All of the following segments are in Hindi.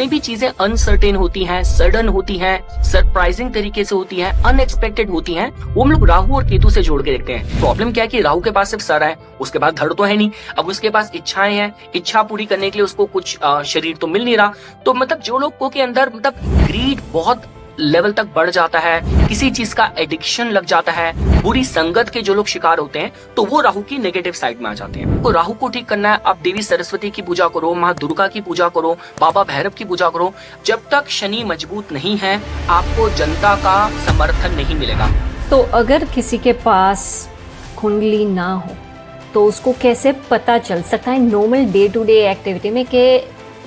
जितनी भी चीजें अनसर्टेन होती हैं, सडन होती हैं, सरप्राइजिंग तरीके से होती हैं, अनएक्सपेक्टेड होती हैं, वो हम लोग राहु और केतु से जोड़ के देखते हैं। प्रॉब्लम क्या है कि राहु के पास सिर्फ सर है, उसके पास धड़ तो है नहीं। अब उसके पास इच्छाएं हैं, इच्छा पूरी करने के लिए उसको कुछ शरीर तो मिल नहीं रहा। तो मतलब जो लोगों के अंदर मतलब ग्रीड बहुत लेवल तक बढ़ जाता है, किसी चीज का एडिक्शन लग जाता है, बुरी संगत के जो लोग शिकार होते हैं, तो वो राहु की नेगेटिव साइड में आ जाते हैं। तो राहु को ठीक करना है, आप देवी सरस्वती की पूजा करो, माँ दुर्गा की पूजा करो, बाबा भैरव की पूजा करो। जब तक शनि मजबूत नहीं है, आपको जनता का समर्थन नहीं मिलेगा। तो अगर किसी के पास कुंडली ना हो तो उसको कैसे पता चल सकता है normal day to day activity में कि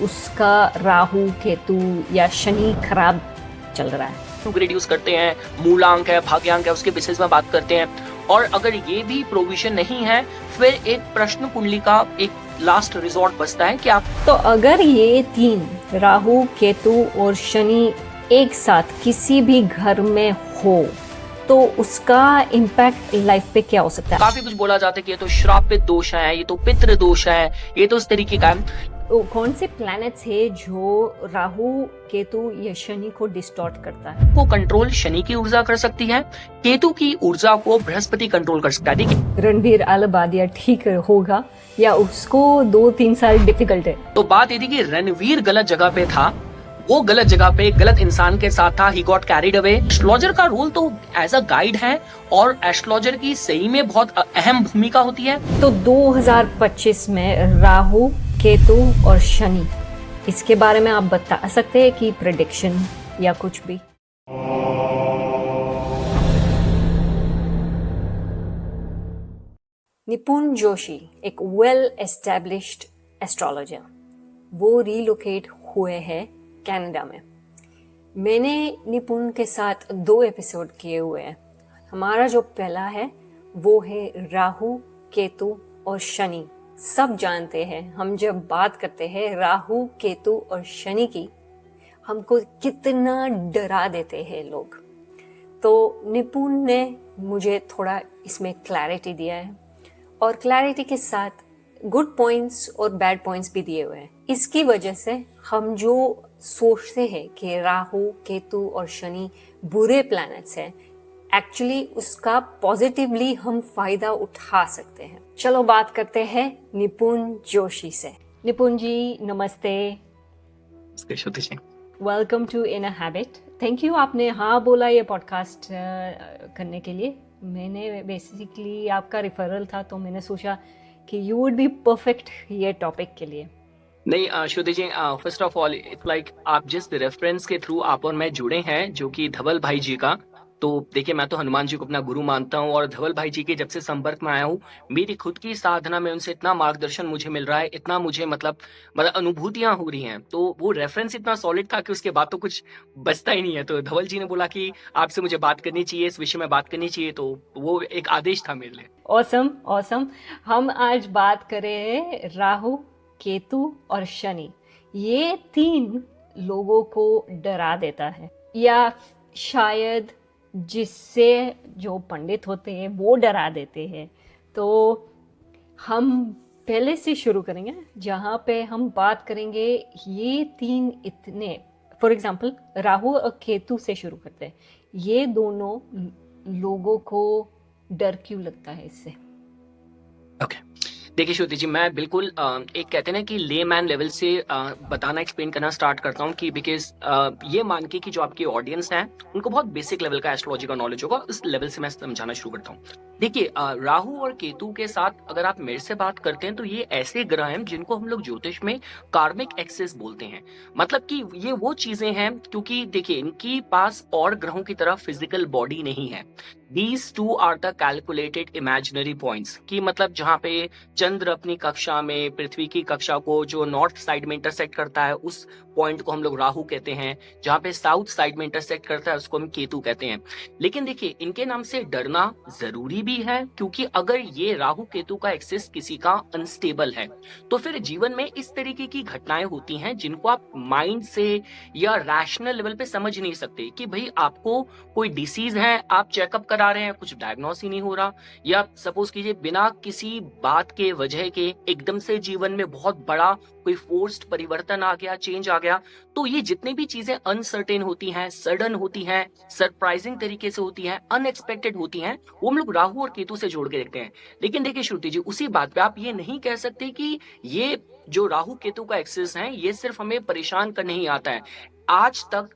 उसका राहु केतु या शनि खराब चल रहा है? ग्रेड यूज करते हैं, मूलांक है, भाग्यांक है, उसके बेसिस में बात करते हैं। और अगर ये भी प्रोविजन नहीं है, फिर एक प्रश्न कुंडली का एक लास्ट रिजॉर्ट बचता है कि आप तो अगर ये तीन राहु केतु और शनि एक साथ किसी भी घर में हो तो उसका इम्पैक्ट लाइफ पे क्या हो सकता है? काफी कुछ बोला जाता है कि ये तो श्रापित दोष है, ये तो पितृ दोष है, ये तो इस तरीके का है। कौन से प्लैनेट्स है जो राहु केतु या शनि को डिस्टॉर्ट करता है? वो कंट्रोल शनि की ऊर्जा कर सकती है, केतु की ऊर्जा को बृहस्पति कंट्रोल कर सकता है। देखिए रणबीर आलबादिया ठीक होगा या उसको 2-3 साल डिफिकल्ट है? तो बात ये थी कि रणवीर गलत जगह पे था, वो गलत जगह पे गलत इंसान के साथ था, he got carried away. Astrologer का रोल तो एज अ गाइड है और एस्ट्रोलॉजर की सही में बहुत अहम भूमिका होती है। तो 2025 में राहु केतु और शनि, इसके बारे में आप बता सकते हैं कि प्रेडिक्शन या कुछ भी? निपुण जोशी एक वेल एस्टेब्लिश्ड एस्ट्रोलॉजर, वो रीलोकेट हुए हैं कनाडा में। मैंने निपुण के साथ 2 एपिसोड किए हुए हैं। हमारा जो पहला है वो है राहु केतु और शनि। सब जानते हैं हम जब बात करते हैं राहु केतु और शनि की, हमको कितना डरा देते हैं लोग। तो निपुण ने मुझे थोड़ा इसमें क्लैरिटी दिया है और क्लैरिटी के साथ गुड पॉइंट्स और बैड पॉइंट्स भी दिए हुए हैं। इसकी वजह से हम जो सोचते हैं कि राहु केतु और शनि बुरे प्लैनेट्स हैं, एक्चुअली उसका पॉजिटिवली हम फायदा उठा सकते हैं। चलो बात करते हैं निपुण जोशी से। निपुण जी नमस्ते। Welcome to Inner Habit. Thank you, आपने हाँ बोला ये पॉडकास्ट करने के लिए। मैंने बेसिकली आपका रिफरल था तो मैंने सोचा कि यू वुड बी परफेक्ट ये टॉपिक के लिए। नहीं Shruti ji, first of all it's like आप जिस रेफरेंस के थ्रू आप और मैं जुड़े हैं, जो कि धवल भाई जी का, तो देखिए मैं तो हनुमान जी को अपना गुरु मानता हूँ और धवल भाई जी के जब से संपर्क में आया हूँ, मेरी खुद की साधना में उनसे इतना मार्गदर्शन मुझे मिल रहा है, इतना मुझे मतलब अनुभूतियां हो रही हैं। तो वो रेफरेंस इतना सॉलिड था कि उसके बाद तो कुछ बचता ही नहीं है। तो धवल जी ने बोला कि आपसे मुझे बात करनी चाहिए, इस विषय में बात करनी चाहिए, तो वो एक आदेश था मेरे लिए। ऑसम। हम आज बात करें राहु केतु और शनि। ये 3 लोगों को डरा देता है, या शायद जिससे जो पंडित होते हैं वो डरा देते हैं। तो हम पहले से शुरू करेंगे जहाँ पे हम बात करेंगे ये 3 इतने, फॉर एग्जांपल राहु और केतु से शुरू करते हैं। ये दोनों लोगों को डर क्यों लगता है इससे? ओके देखिए श्रुति जी, मैं बिल्कुल एक कहते हैं ना कि लेमैन लेवल से बताना एक्सप्लेन करना स्टार्ट करता हूँ कि बिकॉज ये मान के कि जो आपकी ऑडियंस है उनको बहुत बेसिक लेवल का एस्ट्रोलॉजी का नॉलेज होगा, इस लेवल से मैं समझाना शुरू करता हूँ। देखिए राहु और केतु के साथ अगर आप मेरे से बात करते हैं तो ये ऐसे ग्रह हैं जिनको हम लोग ज्योतिष में कार्मिक एक्सेस बोलते हैं। मतलब कि ये वो चीजें हैं, क्योंकि देखिए इनकी पास और ग्रहों की तरह फिजिकल बॉडी नहीं है। These two are the calculated imaginary points, कि मतलब जहाँ पे चंद्र अपनी कक्षा में पृथ्वी की कक्षा को जो नॉर्थ साइड में इंटरसेक्ट करता है उस पॉइंट को हम लोग राहु कहते हैं, जहाँ पे साउथ साइड में इंटरसेक्ट करता है उसको हम केतु कहते हैं। लेकिन देखिए इनके नाम से डरना जरूरी भी है, क्योंकि अगर ये राहु केतु का एक्सेस किसी का अनस्टेबल है तो फिर जीवन में इस तरीके की घटनाएं होती हैं जिनको आप माइंड से या रैशनल लेवल पे समझ नहीं सकते। कि भाई आपको कोई डिसीज है, आप चेकअप करा आ रहे हैं, कुछ डायग्नोस ही नहीं हो रहा, या सपोज कीजिए बिना किसी बात के वजह के एकदम से जीवन में बहुत बड़ा कोई फोर्स्ड परिवर्तन आ गया, चेंज आ गया। तो ये जितनी भी चीजें अनसर्टेन होती हैं, सडन होती हैं, सरप्राइजिंग तरीके से होती हैं, अनएक्सपेक्टेड होती हैं, वो हम लोग राहु और केतु से जोड़ के देखते हैं। लेकिन देखिए श्रुति जी, उसी बात पे आप ये नहीं कह सकते कि ये जो राहु केतु का एक्सेस है ये सिर्फ हमें परेशान करने ही आता है। आज तक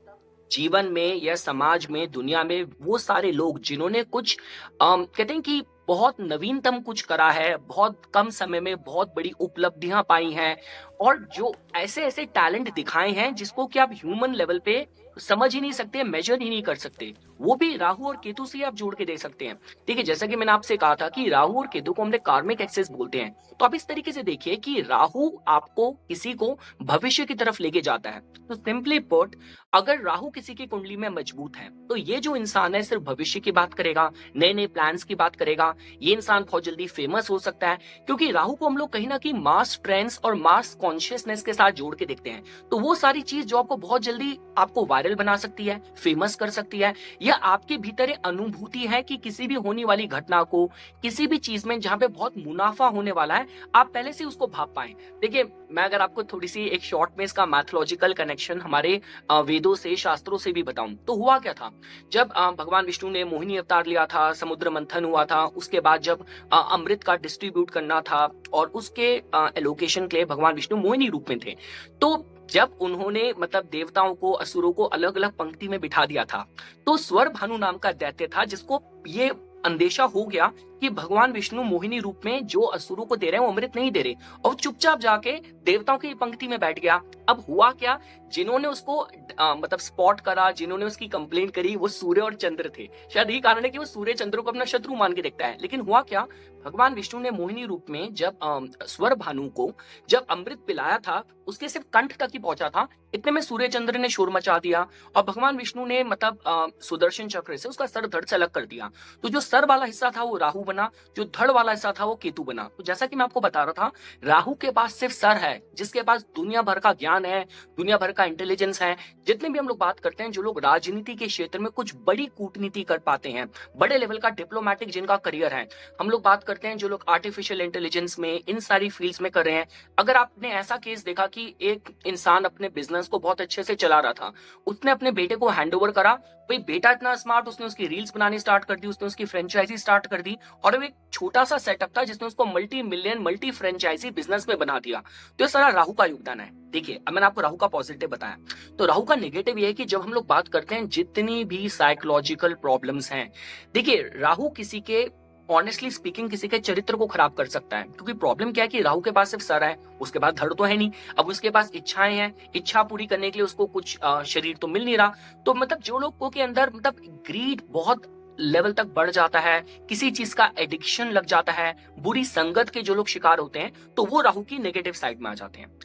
जीवन में या समाज में, दुनिया में वो सारे लोग जिन्होंने कुछ कहते हैं कि बहुत नवीनतम कुछ करा है, बहुत कम समय में बहुत बड़ी उपलब्धियां पाई हैं, और जो ऐसे ऐसे टैलेंट दिखाए हैं जिसको कि आप ह्यूमन लेवल पे समझ ही नहीं सकते, मेजर ही नहीं कर सकते, वो भी राहु और केतु से आप जोड़ के दे सकते हैं। देखिए जैसा कि मैंने आपसे कहा था कि राहु और केतु को हमने कार्मिक एक्सेस बोलते हैं, तो आप इस तरीके से देखिए कि राहु आपको किसी को भविष्य की तरफ लेके जाता है। तो सिंपली पुट, अगर राहु किसी की कुंडली में मजबूत है तो ये जो इंसान है सिर्फ भविष्य की बात करेगा, नए नए प्लान्स की बात करेगा, ये इंसान बहुत जल्दी फेमस हो सकता है, क्योंकि राहु को हम लोग कहीं ना कहीं मास ट्रेंड्स और मास कॉन्शियसनेस के साथ जोड़ के देखते हैं। तो वो सारी चीज जो आपको बहुत जल्दी आपको वायरल बना सकती है, फेमस कर सकती है, या आपके भीतर एक अनुभूति है कि किसी भी होने वाली घटना को, किसी भी चीज में जहां पे बहुत मुनाफा होने वाला है, आप पहले से उसको भाप पाए। देखिए मैं अगर आपको थोड़ी सी एक शॉर्ट में इसका मैथोलॉजिकल कनेक्शन हमारे वेदों से, शास्त्रों से भी बताऊं, तो हुआ क्या था, जब भगवान विष्णु ने मोहिनी अवतार लिया था, समुद्र मंथन हुआ था, उसके बाद जब अमृत का डिस्ट्रीब्यूट करना था और उसके एलोकेशन के लिए भगवान विष्णु मोहिनी रूप में थे, तो जब उन्होंने मतलब देवताओं को, असुरों को अलग अलग पंक्ति में बिठा दिया था, तो स्वर भानु नाम का दैत्य था जिसको ये अंदेशा हो गया कि भगवान विष्णु मोहिनी रूप में जो असुरों को दे रहे हैं वो अमृत नहीं दे रहे, और चुपचाप जाके देवताओं की पंक्ति में बैठ गया। अब हुआ क्या, जिन्होंने उसको मतलब स्पॉट करा, जिन्होंने उसकी कंप्लेंट करी, वो सूर्य और चंद्र थे। शायद यही कारण है कि वो सूर्य चंद्र को अपना शत्रु मान के देखता है। लेकिन हुआ क्या, भगवान विष्णु ने मोहिनी रूप में जब स्वर भानु को जब अमृत पिलाया था, उसके सिर्फ कंठ तक ही पहुंचा था, इतने में सूर्य चंद्र ने शोर मचा दिया और भगवान विष्णु ने मतलब सुदर्शन चक्र से उसका सर धड़ से अलग कर दिया। तो जो सर वाला हिस्सा था वो राहु बना, जो धड़ वाला हिस्सा था वो केतु बना। तो जैसा कि मैं आपको बता रहा था, राहु के पास सिर्फ सर है, जिसके पास दुनिया भर का ज्ञान है, दुनिया भर का इंटेलिजेंस है। जितने भी हम लोग बात करते हैं, जो लोग राजनीति के क्षेत्र में कुछ बड़ी कूटनीति कर पाते हैं, बड़े लेवल का डिप्लोमेटिक जिनका करियर है, हम लोग बात करते हैं जो लोग आर्टिफिशियल इंटेलिजेंस में, इन सारी फील्ड्स में कर रहे हैं। अगर आपने ऐसा केस देखा कि एक इंसान अपने बिजनेस को बहुत अच्छे से चला रहा था, उसने अपने बेटे को हैंडओवर करा, भाई बेटा इतना स्मार्ट, उसने उसकी रील्स बनानी स्टार्ट कर दी, उसने उसकी फ्रेंचाइजी स्टार्ट कर दी, और अब एक छोटा सा सेटअप था जिसने उसको multi million, multi franchise business में बना दिया। तो ये सारा राहु का योगदान है। देखिए अब मैंने आपको राहु का पॉजिटिव बताया, तो राहु का नेगेटिव ये है कि जब हम लोग बात करते हैं जितनी भी साइकोलॉजिकल प्रॉब्लम्स हैं, देखिए राहु किसी के, ऑनेस्टली स्पीकिंग, किसी के चरित्र को खराब कर सकता है। क्योंकि प्रॉब्लम क्या है कि राहु के पास सिर्फ सर है, उसके पास धड़ तो है नहीं, अब उसके पास इच्छाएं हैं, इच्छा पूरी करने के लिए उसको कुछ शरीर तो मिल नहीं रहा। तो मतलब जो लोगों के अंदर मतलब ग्रीड बहुत लेवल तक बढ़ जाता है, किसी चीज का एडिक्शन लग जाता है, बुरी संगत के जो लोग शिकार होते हैं, तो वो राहु की नेगेटिव साइड में आ जाते हैं।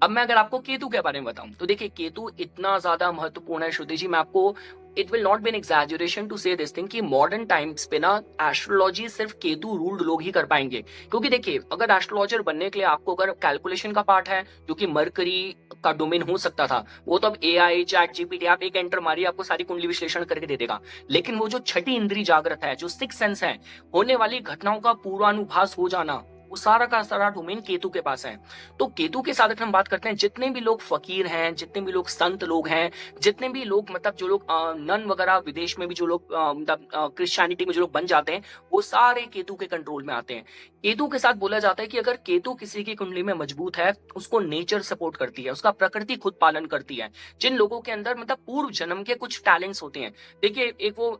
अब मैं अगर आपको केतु के बारे में बताऊं, तो देखिए केतु इतना ज्यादा महत्वपूर्ण है श्रुति जी, मैं आपको, it will not be an exaggeration to say this thing कि मॉडर्न टाइम्स पे ना एस्ट्रोलॉजी सिर्फ केतु रूल्ड लोग ही कर पाएंगे। क्योंकि देखिए अगर एस्ट्रोलॉजर बनने के लिए आपको अगर कैलकुलेशन का पार्ट है, जो कि मरकरी का डोमेन हो सकता था, वो तो अब एआई, चैट जीपीटी, आप एक एंटर मारिए आपको सारी कुंडली विश्लेषण करके दे देगा। लेकिन वो जो छठी इंद्री जागृत है, जो सिक्स सेंस है, होने वाली घटनाओं का पूर्वानुभास हो जाना, वो सारा का सारा डोमेन केतु के पास है। तो केतु के साथ अगर हम बात करते हैं, जितने भी लोग फकीर हैं, जितने भी लोग संत लोग हैं, जितने भी लोग मतलब जो लोग नन वगैरह विदेश में भी जो लोग मतलब क्रिश्चियनिटी में जो लोग बन जाते हैं, वो सारे केतु के कंट्रोल में आते हैं। केतु के साथ बोला जाता है कि अगर केतु किसी की कुंडली में मजबूत है, उसको नेचर सपोर्ट करती है, उसका प्रकृति खुद पालन करती है। जिन लोगों के अंदर मतलब पूर्व जन्म के कुछ टैलेंट्स होते हैं, देखिए एक वो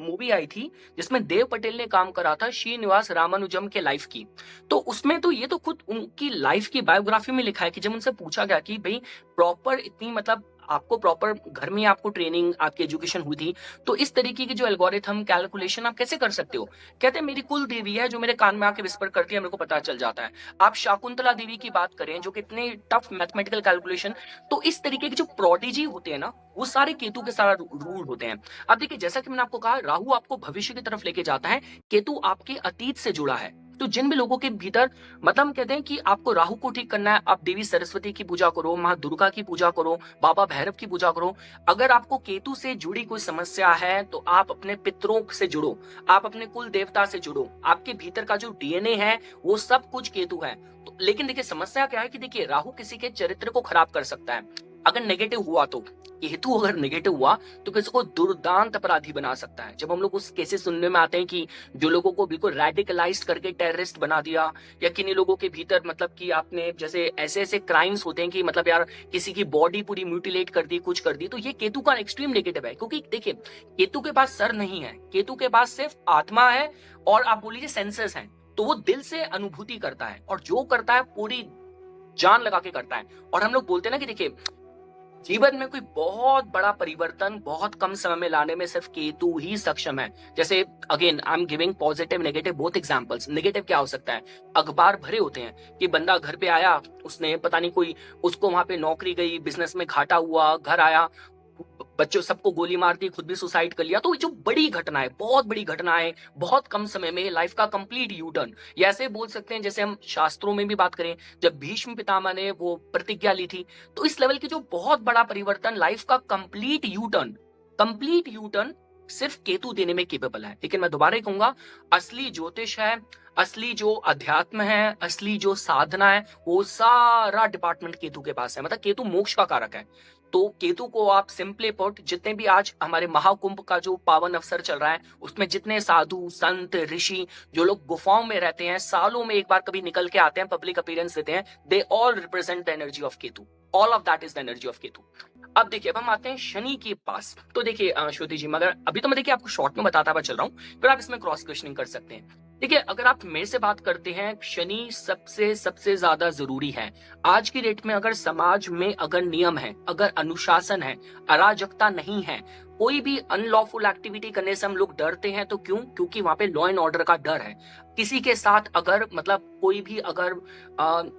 मूवी आई थी जिसमें देव पटेल ने काम करा था श्रीनिवास रामानुजम के लाइफ की, तो उसमें तो ये तो खुद उनकी लाइफ की बायोग्राफी में लिखा है कि जब उनसे पूछा गया कि भाई प्रॉपर इतनी मतलब आपको प्रॉपर घर में आपको ट्रेनिंग, आपकी एजुकेशन हुई थी, तो इस तरीके की जो एल्गोरिथम कैलकुलेशन आप कैसे कर सकते हो? कहते हैं मेरी कुल देवी है जो मेरे कान में आके विस्पर करती है, मेरे को पता चल जाता है। आप शाकुंतला देवी की बात करें जो कितने टफ मैथमेटिकल कैलकुलेशन, तो इस तरीके के जो प्रोडिजी होते हैं ना, वो सारे केतु के सारा रूल होते हैं। अब देखिए जैसा कि मैंने आपको कहा, राहु आपको भविष्य की तरफ लेके जाता है, केतु आपके अतीत से जुड़ा है। तो जिन भी लोगों के भीतर मतलब हम कहते हैं कि आपको राहु को ठीक करना है, आप देवी सरस्वती की पूजा करो, माँ दुर्गा की पूजा करो, बाबा भैरव की पूजा करो। अगर आपको केतु से जुड़ी कोई समस्या है तो आप अपने पितरों से जुड़ो, आप अपने कुल देवता से जुड़ो। आपके भीतर का जो डीएनए है वो सब कुछ केतु है। तो लेकिन देखिए समस्या क्या है कि देखिए राहु किसी के चरित्र को खराब कर सकता है अगर नेगेटिव हुआ तो। केतु अगर नेगेटिव हुआ तो किसी को दुर्दांत अपराधी बना सकता है। जब हम लोग उस केसेस सुनने में आते हैं कि जो लोगों को बिल्कुल रेडिकलाइज्ड करके टेररिस्ट बना दिया, या किन्हीं लोगों के भीतर मतलब कि आपने जैसे ऐसे ऐसे क्राइम्स होते हैं कि मतलब यार किसी की बॉडी पूरी म्यूटिलेट कर दी, कुछ कर दी, तो ये केतु का एक्सट्रीम नेगेटिव है। क्योंकि देखिए केतु के पास सर नहीं है, केतु के पास सिर्फ आत्मा है और आप बोलिए सेंसर्स हैं। तो वो दिल से अनुभूति करता है और जो करता है पूरी जान लगा के करता है। और हम लोग बोलते हैं ना कि देखिए जीवन में कोई बहुत बड़ा परिवर्तन बहुत कम समय में लाने में सिर्फ केतु ही सक्षम है। जैसे again I am giving positive negative both examples. Negative क्या हो सकता है, अखबार भरे होते हैं कि बंदा घर पे आया, उसने पता नहीं कोई उसको वहां पे नौकरी गई, बिजनेस में घाटा हुआ, घर आया, बच्चों सबको गोली मार दी, खुद भी सुसाइड कर लिया। तो जो बड़ी घटना है, बहुत बड़ी घटना है, बहुत कम समय में लाइफ का कंप्लीट यू टर्न, या ऐसे बोल सकते हैं जैसे हम शास्त्रों में भी बात करें जब भीष्म पितामह ने वो प्रतिज्ञा ली थी, तो इस लेवल की जो बहुत बड़ा परिवर्तन, लाइफ का कंप्लीट यू टर्न सिर्फ केतु देने में केपेबल है। लेकिन मैं दोबारा कहूंगा, असली ज्योतिष है, असली जो अध्यात्म है, असली जो साधना है, वो सारा डिपार्टमेंट केतु के पास है। मतलब केतु मोक्ष का कारक है। तो केतु को आप सिंपली पुट, जितने भी आज हमारे महाकुंभ का जो पावन अवसर चल रहा है उसमें जितने साधु संत ऋषि जो लोग गुफाओं में रहते हैं, सालों में एक बार कभी निकल के आते हैं, पब्लिक अपीयरेंस देते हैं, they all represent the energy of Ketu. All of that is the energy of Ketu. अब देखिए, अब हम आते हैं शनि के पास। तो देखिए श्रुति जी, मगर अभी तो मैं देखिए आपको शॉर्ट में बताता हुआ चल रहा हूँ, फिर आप इसमें क्रॉस क्वेश्चनिंग कर सकते हैं। देखिए अगर आप मेरे से बात करते हैं, शनि सबसे ज्यादा जरूरी है आज की डेट में। अगर समाज में अगर नियम है, अगर अनुशासन है, अराजकता नहीं है, कोई भी अनलॉफुल एक्टिविटी करने से हम लोग डरते हैं, तो क्यों? क्योंकि वहां पे लॉ एंड ऑर्डर का डर है। किसी के साथ अगर मतलब कोई भी अगर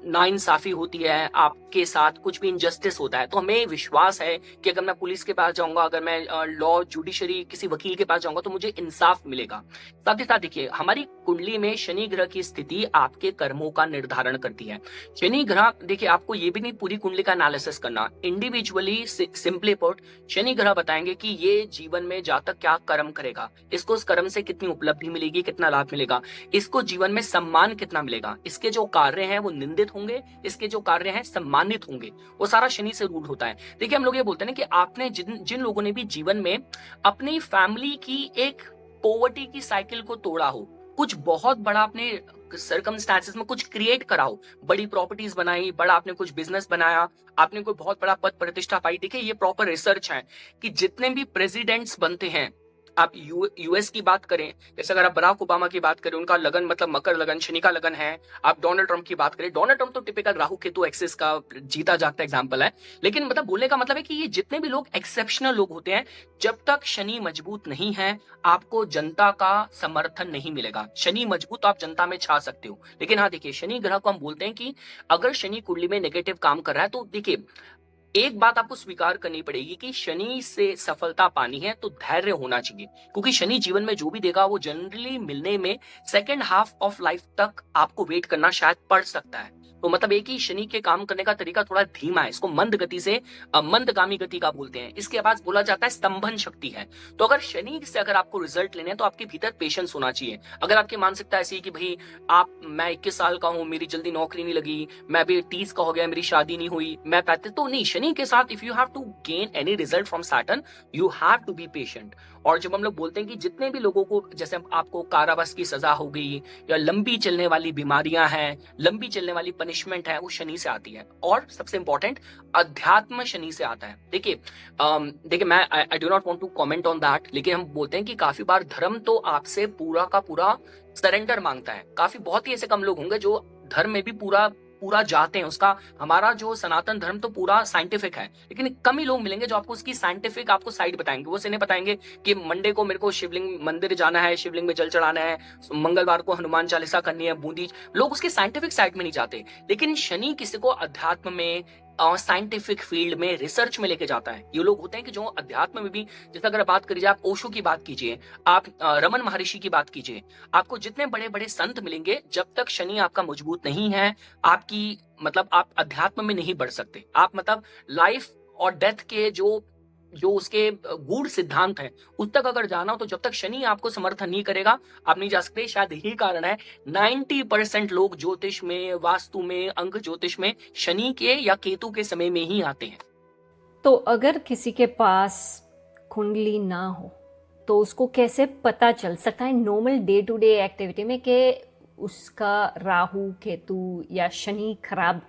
नाइंसाफी होती है, आपके साथ कुछ भी इनजस्टिस होता है, तो हमें विश्वास है कि अगर मैं पुलिस के पास जाऊंगा, अगर मैं लॉ जुडिशरी किसी वकील के पास जाऊंगा, तो मुझे इंसाफ मिलेगा। साथ ही साथ देखिए हमारी कुंडली में शनि ग्रह की स्थिति आपके कर्मों का निर्धारण करती है। शनि ग्रह, देखिए आपको ये भी नहीं पूरी कुंडली का एनालिसिस करना, इंडिविजुअली सिंपली पुट शनि ग्रह बताएंगे कि ये जीवन में जातक क्या कर्म करेगा, इसको उस कर्म से कितनी उपलब्धि मिलेगी, कितना लाभ मिलेगा, इसको जीवन में सम्मान कितना मिलेगा, इसके जो कार्य हैं वो निंदित होंगे, इसके जो कार्य हैं सम्मानित होंगे, वो सारा शनि से रूल होता है। देखिए हम लोग ये बोलते हैं ना कि आपने जिन लोगों ने भी जीवन में अपनी फैमिली की एक पॉवर्टी की साइकिल को तोड़ा हो, कुछ बहुत बड़ा अपने सर्कमस्टेंसेस में कुछ क्रिएट करा हो, बड़ी प्रॉपर्टीज बनाई, बड़ा आपने कुछ बिजनेस बनाया, आपने कोई बहुत बड़ा पद प्रतिष्ठा पाई। देखिए ये प्रॉपर रिसर्च है कि जितने भी प्रेसिडेंट्स बनते हैं, आप यूएस की बात करें, जैसे अगर आप बराक ओबामा की बात करें, उनका लगन मतलब मकर लगन, शनि का लगन है। आप डोनाल्ड ट्रंप की बात करें, डोनाल्ड ट्रंप तो टिपिकल राहु केतु एक्सिस का जीता जागता एग्जांपल है। लेकिन मतलब बोलने का मतलब है कि ये जितने भी लोग एक्सेप्शनल लोग होते हैं, जब तक शनि मजबूत नहीं है, आपको जनता का समर्थन नहीं मिलेगा। शनि मजबूत तो आप जनता में छा सकते हो, लेकिन हाँ देखिए शनि ग्रह को हम बोलते हैं कि अगर शनि कुंडली में नेगेटिव काम कर रहा है, तो देखिए एक बात आपको स्वीकार करनी पड़ेगी कि शनि से सफलता पानी है तो धैर्य होना चाहिए। क्योंकि शनि जीवन में जो भी देगा वो जनरली मिलने में सेकेंड हाफ ऑफ लाइफ तक आपको वेट करना शायद पड़ सकता है। तो मतलब एक ही शनि के काम करने का तरीका थोड़ा धीमा है, इसको मंद गति से मंदगामी गति का बोलते हैं। इसके बाद बोला जाता है स्तंभन शक्ति है। तो अगर शनि से अगर आपको रिजल्ट लेने हैं तो आपके भीतर पेशेंस होना चाहिए। अगर आपकी मानसिकता ऐसी है कि भाई मैं 21 साल का हूं, मेरी जल्दी नौकरी नहीं लगी, मैं अभी 30 का हो गया, मेरी शादी नहीं हुई, मैं 35, तो नहीं, शनि के साथ if you have to gain any result from Saturn, you have to be patient. और जब हम लोग बोलते हैं कि जितने भी लोगों को, जैसे आपको कारावास की सजा हो गई या लंबी चलने वाली बीमारियां हैं, लंबी चलने वाली पनिशमेंट है, वो शनि से आती है। और सबसे इंपॉर्टेंट, अध्यात्म शनि से आता है। देखिए मैं I do not want to comment on that, लेकिन हम बोलते हैं कि काफी बार धर्म तो आपसे पूरा का पूरा सरेंडर मांगता है। काफी बहुत ही ऐसे कम लोग होंगे जो धर्म में भी पूरा जाते हैं। उसका हमारा जो सनातन धर्म तो पूरा साइंटिफिक है, लेकिन कम ही लोग मिलेंगे जो आपको उसकी साइंटिफिक आपको साइड बताएंगे। वो सिर्फ बताएंगे कि मंडे को मेरे को शिवलिंग मंदिर जाना है, शिवलिंग में जल चढ़ाना है, मंगलवार को हनुमान चालीसा करनी है, बूंदी। लोग उसके साइंटिफिक साइड में नहीं जाते। लेकिन शनि किसी को अध्यात्म में, साइंटिफिक फील्ड में रिसर्च में लेके जाता है। ये लोग होते हैं कि जो अध्यात्म में भी, जैसे अगर बात करी जाए, आप ओशो की बात कीजिए, आप रमन महर्षि की बात कीजिए, आपको जितने बड़े बड़े संत मिलेंगे, जब तक शनि आपका मजबूत नहीं है, आपकी मतलब आप अध्यात्म में नहीं बढ़ सकते। आप मतलब लाइफ और डेथ के जो जो उसके गूढ़ सिद्धांत है, उस तक अगर जाना हो तो जब तक शनि आपको समर्थन नहीं करेगा, आप नहीं जा सकते। शायद यही कारण है 90% लोग ज्योतिष में, वास्तु में, अंक ज्योतिष में शनि के या केतु के समय में ही आते हैं। तो अगर किसी के पास कुंडली ना हो तो उसको कैसे पता चल सकता है normal day to day activity में कि उसका राहु केतु या शनि खराब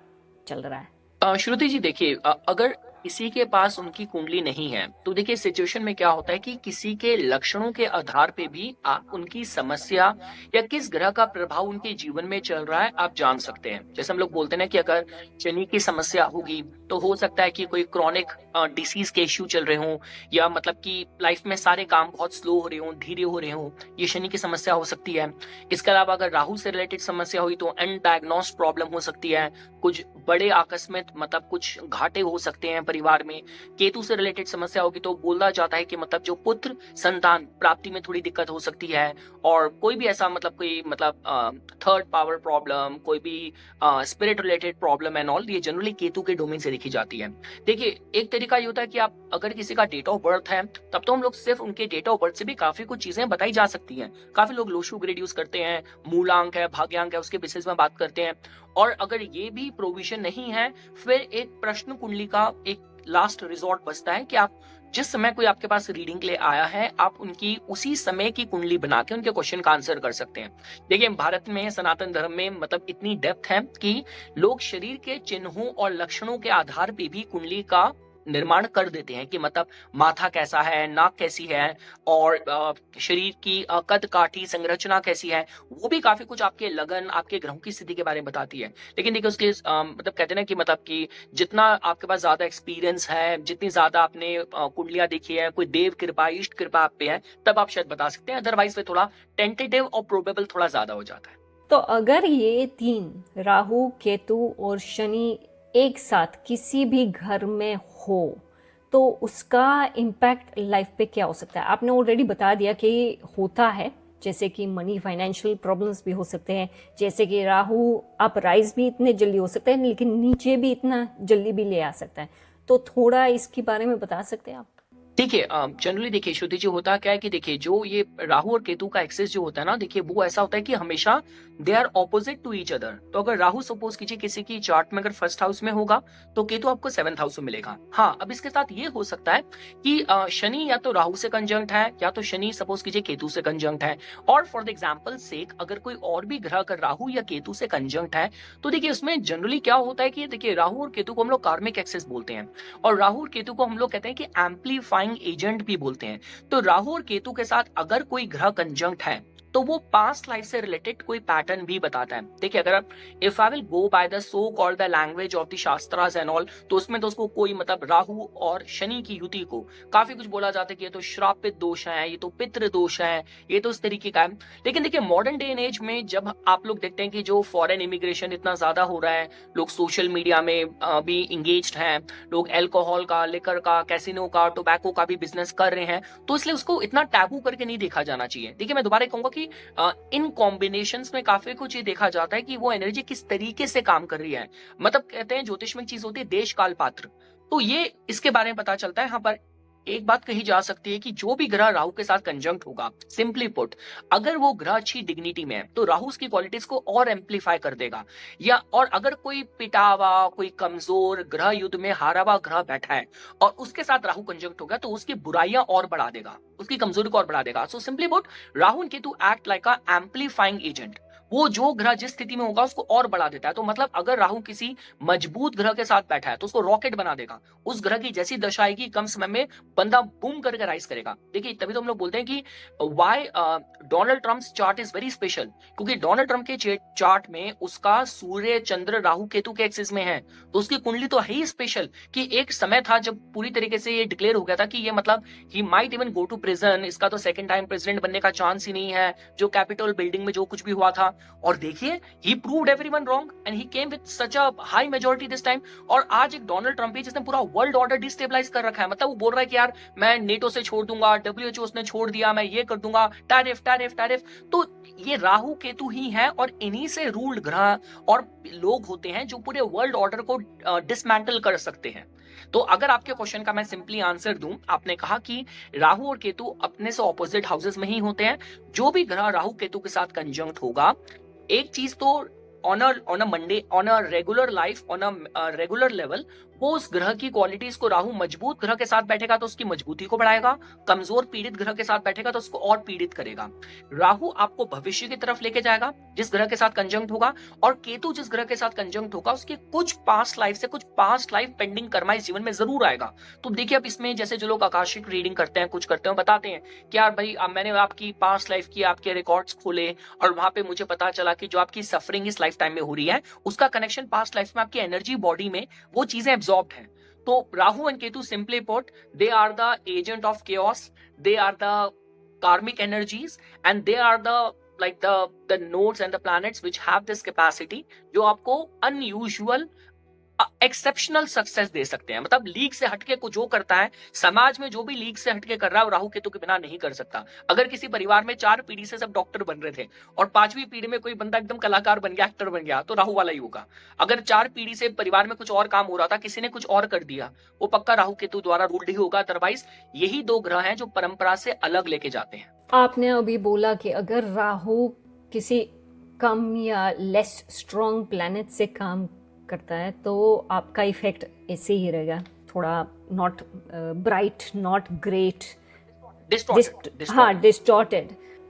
चल रहा है? श्रुति जी देखिए, अगर किसी के पास उनकी कुंडली नहीं है तो देखिए सिचुएशन में क्या होता है कि किसी के लक्षणों के आधार पे भी आप उनकी समस्या या किस ग्रह का प्रभाव उनके जीवन में चल रहा है आप जान सकते हैं। जैसे हम लोग बोलते हैं ना कि अगर शनि की समस्या होगी तो हो सकता है कि कोई क्रॉनिक डिसीज के इश्यू चल रहे हों, या मतलब कि लाइफ में सारे काम बहुत स्लो हो रहे हों, धीरे हो रहे हों, ये शनि की समस्या हो सकती है। इसके अलावा अगर राहु से रिलेटेड समस्या हुई तो अनडायग्नोस्ड प्रॉब्लम हो सकती है, कुछ बड़े आकस्मिक मतलब कुछ घाटे हो सकते हैं परिवार में। केतु से रिलेटेड समस्या होगी तो बोला जाता है कि मतलब जो पुत्र संतान प्राप्ति में थोड़ी दिक्कत हो सकती है, और कोई भी ऐसा मतलब कोई मतलब थर्ड पावर प्रॉब्लम, कोई भी spirit related problem and all, ये जनरली केतु के डोमेन से देखी जाती है। देखिए एक तरीका ये होता है कि आप अगर किसी का डेट ऑफ बर्थ है तब तो हम लोग सिर्फ उनके डेट ऑफ बर्थ से भी काफी कुछ चीजें बताई जा सकती हैं। काफी लोग लोशु ग्रेड यूज करते हैं, मूलांक है, भाग्यांक है, उसके बेसिस में बात करते हैं। और अगर ये भी प्रोविजन नहीं है, फिर एक प्रश्न कुंडली का एक लास्ट रिजॉर्ट बचता है कि आप जिस समय कोई आपके पास रीडिंग के लिए आया है, आप उनकी उसी समय की कुंडली बना के उनके क्वेश्चन का आंसर कर सकते हैं। देखिए भारत में सनातन धर्म में मतलब इतनी डेप्थ है कि लोग शरीर के चिन्हों और लक्षणों के आधार पे भी कुंडली का निर्माण कर देते हैं कि मतलब माथा कैसा है, नाक कैसी है, और शरीर की कद काठी संरचना कैसी है, वो भी काफी कुछ आपके लगन, आपके ग्रहों की स्थिति के बारे में बताती है। लेकिन देखिए उसके मतलब कहते हैं ना कि मतलब कि जितना आपके पास ज्यादा एक्सपीरियंस है, जितनी ज्यादा आपने कुंडलियां देखी है, कोई देव कृपा, इष्ट कृपा आप पे है, तब आप शायद बता सकते हैं। अदरवाइज में थोड़ा टेंटेटिव और प्रोबेबल थोड़ा ज्यादा हो जाता है। तो अगर ये तीन राहु केतु और शनि एक साथ किसी भी घर में हो तो उसका इम्पैक्ट लाइफ पे क्या हो सकता है? आपने ऑलरेडी बता दिया कि होता है, जैसे कि मनी फाइनेंशियल प्रॉब्लम्स भी हो सकते हैं, जैसे कि राहु अप राइज भी इतने जल्दी हो सकते हैं लेकिन नीचे भी इतना जल्दी भी ले आ सकता है। तो थोड़ा इसके बारे में बता सकते हैं आप? देखिए जनरली देखिए श्रुति जी, होता क्या है कि देखिए जो ये राहु और केतु का एक्सेस जो होता है ना, देखिए वो ऐसा होता है कि हमेशा they are opposite to each other. तो अगर राहु सपोज कीजिए किसी की चार्ट में अगर फर्स्ट हाउस में होगा तो केतु आपको सेवंथ हाउस में मिलेगा। हाँ, अब इसके साथ ये हो सकता है कि शनि या तो राहु से कंजंक्ट है, या तो शनि सपोज कीजिए केतु से कंजंक्ट है। और फॉर द एग्जाम्पल सेक अगर कोई और भी ग्रह अगर राहु या केतु से कंजंक्ट है तो देखिए उसमें जनरली क्या होता है कि देखिए राहु और केतु को हम लोग कार्मिक एक्सेस बोलते हैं, और राहु और केतु को हम लोग कहते हैं कि एम्पलीफाइंग एजेंट भी बोलते हैं। तो राहु और केतु के साथ अगर कोई ग्रह कंजंक्ट है तो वो पास्ट लाइफ से रिलेटेड कोई पैटर्न भी बताता है। देखिए अगर if I will go by the so called the language of the shastras and all, तो उसमें तो उसको कोई मतलब राहु और शनि की युति को काफी कुछ बोला जाता है कि ये तो श्रापित दोष है, ये तो पितृ दोष है, ये तो इस तरीके का है। लेकिन देखिए मॉडर्न डे एंड एज में जब आप लोग देखते हैं कि जो फॉरेन इमिग्रेशन इतना ज्यादा हो रहा है, लोग सोशल मीडिया में भी इंगेज्ड हैं, लोग एल्कोहल का, लिकर का, कैसीनो का, टोबैको का भी बिजनेस कर रहे हैं, तो इसलिए उसको इतना टैबू करके नहीं देखा जाना चाहिए। देखिए मैं दोबारा कहूंगा कि इन कॉम्बिनेशंस में काफी कुछ ये देखा जाता है कि वो एनर्जी किस तरीके से काम कर रही है। मतलब कहते हैं ज्योतिष में एक चीज होती है देश काल पात्र, तो ये इसके बारे में पता चलता है। यहाँ पर एक बात कही जा सकती है कि जो भी ग्रह राहु के साथ कंजंक्ट होगा, सिंपली पुट, अगर वो ग्रह अच्छी डिग्निटी में है तो राहु उसकी क्वालिटीज को और एम्पलीफाई कर देगा। या और अगर कोई पिटावा, कोई कमजोर ग्रह युद्ध में हारा हुआ ग्रह बैठा है और उसके साथ राहु कंजंक्ट होगा तो उसकी बुराइयां और बढ़ा देगा, उसकी कमजोरी को और बढ़ा देगा। So simply put, Rahu and Ketu act like a amplifying agent. वो जो ग्रह जिस स्थिति में होगा उसको और बढ़ा देता है। तो मतलब अगर राहु किसी मजबूत ग्रह के साथ बैठा है तो उसको रॉकेट बना देगा। उस ग्रह की जैसी दशा आएगी कम समय में बंदा बूम करके राइज करेगा। देखिए तभी तो हम लोग बोलते हैं कि why Donald Trump's chart is very special, क्योंकि डोनाल्ड ट्रम्प के चार्ट में उसका सूर्य चंद्र राहु केतु के एक्सिस में है, तो उसकी कुंडली तो है ही स्पेशल। कि एक समय था जब पूरी तरीके से ये डिक्लेयर हो गया था कि ये मतलब he might even go to prison, इसका तो सेकंड टाइम प्रेसिडेंट बनने का चांस ही नहीं है। जो कैपिटल बिल्डिंग में जो कुछ भी हुआ था और देखिए he proved everyone wrong and he came with such a high majority this time. और आज एक डोनाल्ड ट्रंप है जिसने पूरा वर्ल्ड ऑर्डर डिस्टेबलाइज कर रखा है। मतलब वो बोल रहा है कि यार मैं नेटो से छोड़ दूंगा, डब्ल्यूएचओ उसने छोड़ दिया, मैं ये कर दूंगा, टैरिफ टैरिफ टैरिफ। तो ये राहु केतु ही है और इन्हीं से रूल्ड ग्रह और लोग होते हैं जो पूरे वर्ल्ड ऑर्डर को डिसमेंटल कर सकते हैं। तो अगर आपके क्वेश्चन का मैं सिंपली आंसर दूं, आपने कहा कि राहु और केतु अपने से ऑपोजिट हाउसेस में ही होते हैं। जो भी ग्रह राहु केतु के साथ कंजंक्ट होगा, एक चीज तो on a Monday, on a regular life, on a regular level, वो उस ग्रह की क्वालिटीज को, राहु मजबूत ग्रह के साथ बैठेगा तो उसकी मजबूती को बढ़ाएगा, कमजोर पीड़ित ग्रह के साथ बैठेगा तो उसको और पीड़ित करेगा। राहु आपको भविष्य की तरफ लेके जाएगा जिस ग्रह के साथ कंजंक्ट होगा, और केतु जिस ग्रह के साथ कंजंक्ट होगा उसकी कुछ पास्ट लाइफ से कुछ पास्ट लाइफ पेंडिंग कर्मा इस जीवन में जरूर आएगा। तो देखिए अब इसमें जैसे जो लोग आकाशिक रीडिंग करते हैं, कुछ करते हैं, बताते हैं कि यार भाई अब मैंने आपकी पास्ट लाइफ की आपके रिकॉर्ड्स खोले और वहां पे मुझे पता चला कि जो आपकी सफरिंग इस लाइफ टाइम में हो रही है उसका कनेक्शन पास्ट लाइफ में आपकी एनर्जी बॉडी में वो चीजें एब्जॉर्ब्ड हैं। तो Rahu and Ketu, simply put, they are the agent of chaos, they are the karmic energies, and they are the like the nodes and the planets which have this capacity जो आपको unusual एक्सेप्शनल सक्सेस दे सकते हैं। मतलब लीग से हटके को जो करता है समाज में, जो भी लीग से हटके कर रहा है वो राहु केतु के बिना नहीं कर सकता। अगर किसी परिवार में 4 पीढ़ी से सब डॉक्टर बन रहे थे और 5वीं पीढ़ी में कोई बंदा एकदम कलाकार बन गया, एक्टर बन गया, तो राहु वाला ही होगा। अगर 4 पीढ़ी से परिवार में कुछ और काम हो रहा था, किसी ने कुछ और कर दिया, वो पक्का राहु केतु द्वारा रूल्ड ही होगा। अदरवाइज यही 2 ग्रह हैं जो परंपरा से अलग लेके जाते हैं। आपने अभी बोला कि अगर राहु किसी कम या लेस स्ट्रॉन्ग प्लैनेट से काम करता है तो आपका इफेक्ट ऐसे ही रहेगा, थोड़ा नॉट ब्राइट, नॉट ग्रेट, हाँ, डिस्टॉर्टेड।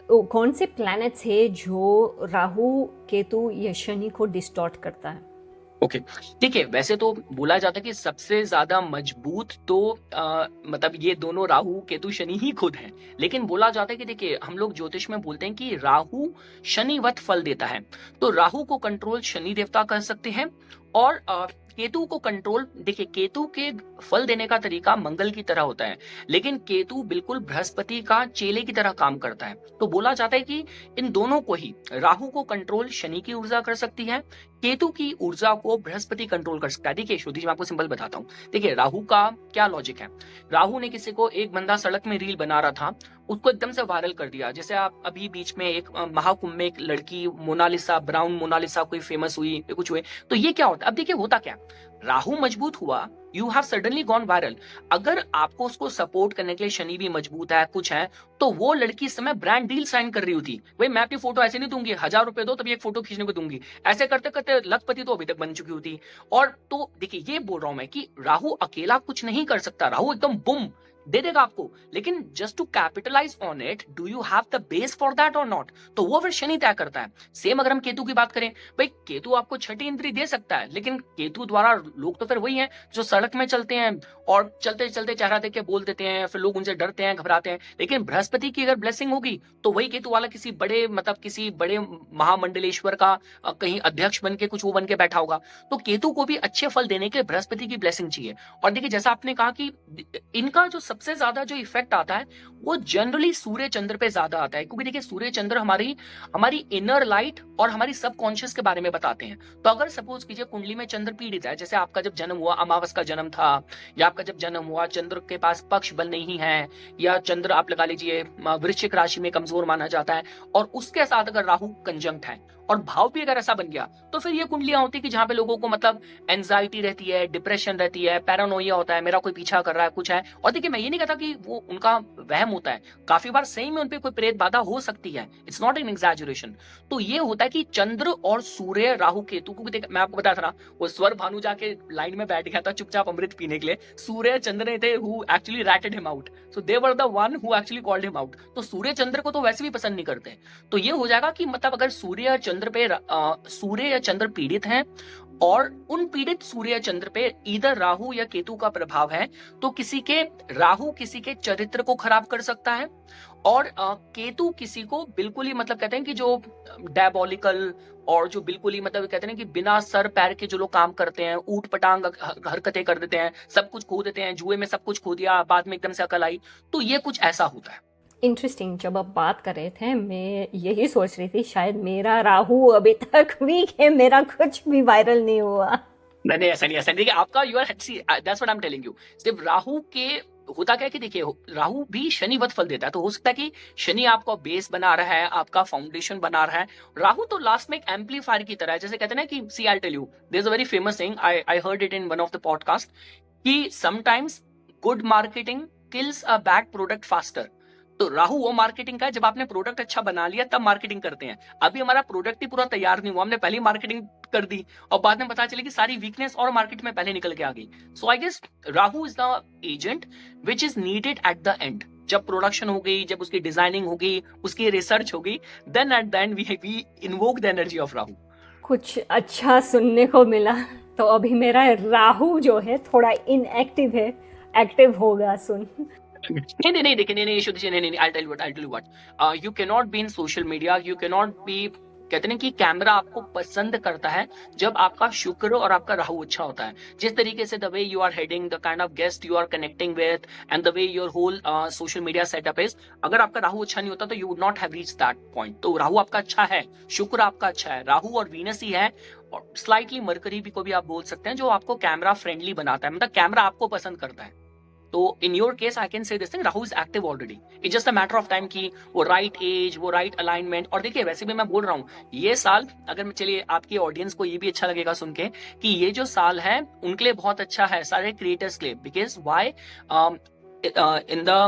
कौन से प्लैनेट्स है जो राहु केतु या शनि को डिस्टॉर्ट करता है? ओके, देखिए वैसे तो बोला जाता है कि सबसे ज्यादा मजबूत तो मतलब ये दोनों राहु केतु शनि ही खुद हैं। लेकिन बोला जाता है कि देखिए हम लोग ज्योतिष में बोलते हैं कि राहु शनिवत फल देता है। तो राहु को कंट्रोल शनि देवता कर सकते हैं और केतु को कंट्रोल, देखिए केतु के फल देने का तरीका मंगल की तरह होता है, लेकिन केतु बिल्कुल बृहस्पति का चेले की तरह काम करता है। तो बोला जाता है कि इन दोनों को ही, राहु को कंट्रोल शनि की ऊर्जा कर सकती है, केतु की ऊर्जा को बृहस्पति कंट्रोल कर सकता है। देखिए श्रुति जी, मैं आपको सिंपल बताता हूँ। देखिए राहु का क्या लॉजिक है। राहु ने किसी को, एक बंदा सड़क में रील बना रहा था, उसको एकदम से वायरल कर दिया। जैसे आप अभी बीच में एक महाकुंभ में एक लड़की मोनालिसा, ब्राउन मोनालिसा कोई फेमस हुई, कुछ हुए, तो ये क्या होता है? अब देखिए होता क्या, राहु मजबूत हुआ, you have suddenly gone viral. अगर आपको उसको सपोर्ट करने के लिए शनि भी मजबूत है, कुछ है, तो वो लड़की इस समय ब्रांड डील साइन कर रही होती, भाई मैं अपनी फोटो ऐसे नहीं दूंगी, 1000 रुपए दो तभी एक फोटो खींचने को दूंगी। ऐसे करते करते लखपति तो अभी तक बन चुकी होती। और तो देखिए ये बोल रहा हूं मैं कि राहु अकेला कुछ नहीं कर सकता, राहु एकदम बुम दे देगा आपको, लेकिन just to capitalize on it, do you have the base for that और नॉट, तो वो फिर शनि तय करता है। सेम अगर हम केतु की बात करें, भाई केतु आपको छठी इंद्री दे सकता है, लेकिन केतु द्वारा लोग तो फिर वही हैं जो सड़क में चलते हैं और चलते चलते चेहरा देख के बोल देते हैं, फिर लोग उनसे डरते हैं, घबराते हैं। लेकिन बृहस्पति की अगर ब्लेसिंग होगी तो वही केतु वाला किसी बड़े, मतलब किसी बड़े महामंडलेश्वर का कहीं अध्यक्ष बन के, कुछ वो बन के बैठा होगा। तो केतु को भी अच्छे फल देने के लिए बृहस्पति की ब्लेसिंग चाहिए। और देखिए जैसा आपने कहा कि इनका जो सबसे ज्यादा जो इफेक्ट आता है वो जनरली सूर्य चंद्र पे ज्यादा आता है, क्योंकि देखिए सूर्य चंद्र हमारी इनर लाइट और हमारी सबकॉन्शियस के बारे में बताते हैं। तो अगर सपोज कीजिए कुंडली में चंद्र पीड़ित है, जैसे आपका जब जन्म हुआ अमावस का जन्म था, या आपका जब जन्म हुआ चंद्र के पास पक्ष बल नहीं है, या चंद्र आप लगा लीजिए वृश्चिक राशि में कमजोर माना जाता है, और उसके साथ अगर राहु कंजंक्ट है और भाव भी अगर ऐसा बन गया, तो फिर ये कुंडलियां होती कि जहां पे लोगों को मतलब एंजाइटी रहती है, डिप्रेशन रहती है, पैरानोइया होता है, मेरा कोई पीछा कर रहा है, कुछ है। और देखिए मैं ये नहीं कहता कि वो उनका वहम होता है, काफी बार सही में उनपे कोई प्रेत बाधा हो सकती है, इट्स नॉट एन एग्जैजुरेशन। तो ये होता है कि चंद्र और सूर्य राहु केतु को, देख मैं आपको बताया था ना, वो स्वर भानु जाके लाइन में बैठ गया था चुपचाप अमृत पीने के लिए, सूर्य चंद्र ने थे who actually ratted him out, so they were the one who actually called him out. तो सूर्य चंद्र को तो वैसे भी पसंद नहीं करते। तो ये हो जाएगा कि मतलब अगर सूर्य चंद्र पे सूर्य या चंद्र पीड़ित हैं और उन पीड़ित सूर्य चंद्र पे इधर राहु या केतु का प्रभाव है, तो राहु किसी के चरित्र को खराब कर सकता है, और केतु किसी को बिल्कुल ही मतलब कहते हैं कि जो डायबॉलिकल और जो बिल्कुल ही मतलब कहते हैं कि बिना सर पैर के जो लोग काम करते हैं, ऊट पटांग हरकतें कर देते हैं, सब कुछ खो देते हैं, जुए में सब कुछ खो दिया, बाद में एकदम से अकल आई, तो ये कुछ ऐसा होता है। इंटरेस्टिंग, जब आप बात कर रहे थे मैं यही सोच रही थी शायद मेरा राहु अभी तक वीक है, मेरा कुछ भी वायरल नहीं हुआ। नहीं नहीं, ऐसा नहीं, ऐसा नहीं। देखिए आपका you are see, that's what I am telling you. सिर्फ राहु के होता क्या है कि देखिए राहु भी शनिवत फल देता है, तो हो सकता है कि शनि आपका बेस बना रहा है, आपका फाउंडेशन बना रहा है। राहु तो लास्ट में एक एम्पलीफायर की तरह है, जैसे कहते हैं ना कि see I tell you, there is a very famous thing, I heard it in one of the podcast, कि sometimes good marketing kills a bad product faster. तो राहु वो मार्केटिंग का है, जब आपने प्रोडक्ट अच्छा बना लिया तब मार्केटिंग करते हैं। अभी हमारा प्रोडक्ट ही पूरा तैयार नहीं हुआ, हमने पहले मार्केटिंग कर दी और बाद में पता चले कि सारी वीकनेस और मार्केट में पहले निकल के आ गई। So I guess Rahu is the agent which is needed at the end. जब प्रोडक्शन हो गई, जब उसकी डिजाइनिंग हो गई, उसकी रिसर्च हो गई, then at the end we invoke the energy of Rahu. कुछ अच्छा सुनने को मिला। तो अभी मेरा राहु जो है थोड़ा इनएक्टिव है, एक्टिव होगा सुन। नहीं नहीं नहीं, देखिए नहीं शुद्ध जी, नहीं नहीं, I'll tell you what, you cannot be in social media, you cannot be, कहते हैं कि कैमरा आपको पसंद करता है जब आपका शुक्र और आपका राहु अच्छा होता है। जिस तरीके से the way you are heading, the kind of guest you are connecting with, and the way your whole social media setup is, अगर आपका राहु अच्छा नहीं होता तो you would not have reach that point. तो राहु आपका अच्छा है, शुक्र आपका अच्छा है, राहु और वीनस ही है, और स्लाइटली मरकरी भी को भी आप बोल सकते हैं, जो आपको कैमरा फ्रेंडली बनाता है, मतलब कैमरा आपको पसंद करता है। तो in your case I can say this thing, Rahu is active already, it's just a matter of time कि वो राइट एज, वो राइट अलाइनमेंट। और देखिए वैसे भी मैं बोल रहा हूँ ये साल, अगर चलिए आपकी ऑडियंस को ये भी अच्छा लगेगा सुन के कि ये जो साल है उनके लिए बहुत अच्छा है, सारे क्रिएटर्स के लिए। Because why, in the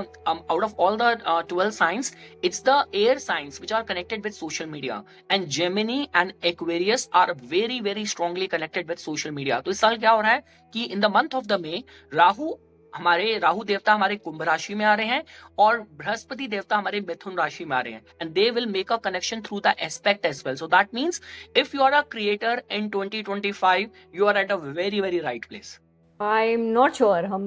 out of all the 12 signs, it's the air signs which are connected with social media, and Gemini and Aquarius are very very strongly connected with social media. तो इस साल क्या हो रहा है कि in the month of the May, Rahu देवता हमारे कुंभ राशि में आ रहे हैं और बृहस्पति देवता हमारे मिथुन राशि में आ रहे हैं, and they will make a connection through the aspect as well. So that means if you are a creator in 2025, you are at a very very right place. I am not sure, हम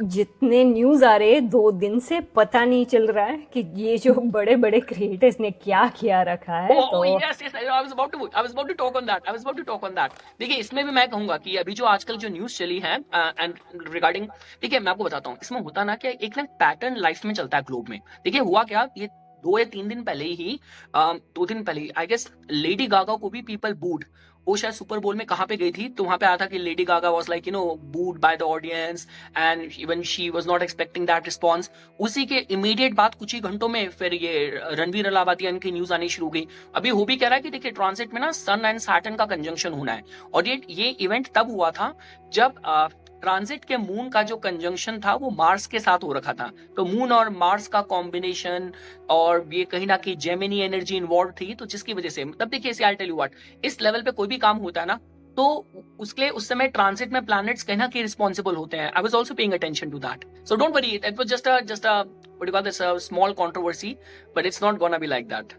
जितने न्यूज़ आ रहे हैं 2 दिन से पता नहीं चल रहा है कि ये जो बड़े बड़े क्रिएटर्स ने क्या किया रखा है। तो yes, I was about to talk on that. देखिए इसमें भी मैं कहूंगा कि अभी जो आजकल जो न्यूज चली है एंड रिगार्डिंग, देखिए मैं आपको बताता हूँ, इसमें होता ना कि एक ना पैटर्न लाइफ में चलता है ग्लोब में। देखिए हुआ क्या, ये 2 या 3 दिन पहले ही, 2 दिन पहले आई गेस, लेडी गागा को भी पीपल बूड। वो शायद सुपर बोल में कहाँ पे गई थी, तो वहां पे आया था कि Lady Gaga was like booed by the audience, and even she was not expecting that response. उसी के इमीडिएट बाद कुछ ही घंटों में फिर ये रणवीर अलाहाबादियान की न्यूज आनी शुरू हो गई। अभी हो भी कह रहा है कि देखिए ट्रांजिट में ना सन एंड सैटर्न का कंजंक्शन होना है, और ये इवेंट तब हुआ था जब ट्रांजिट के मून का जो कंजंक्शन था वो मार्स के साथ हो रखा था। तो मून और मार्स का कॉम्बिनेशन, और ये कहीं ना कहीं जेमिनी एनर्जी इन्वॉल्व थी, तो जिसकी वजह से, मतलब देखिए आई टेल यू व्हाट, इस लेवल पे कोई भी काम होता है ना, तो उसके लिए उस समय ट्रांजिट में प्लैनेट्स कहीं ना कहीं रिस्पॉन्सिबल होते हैं। I was also paying attention to that, so don't worry, it was just a what you call this, small controversy, but it's not gonna be like that.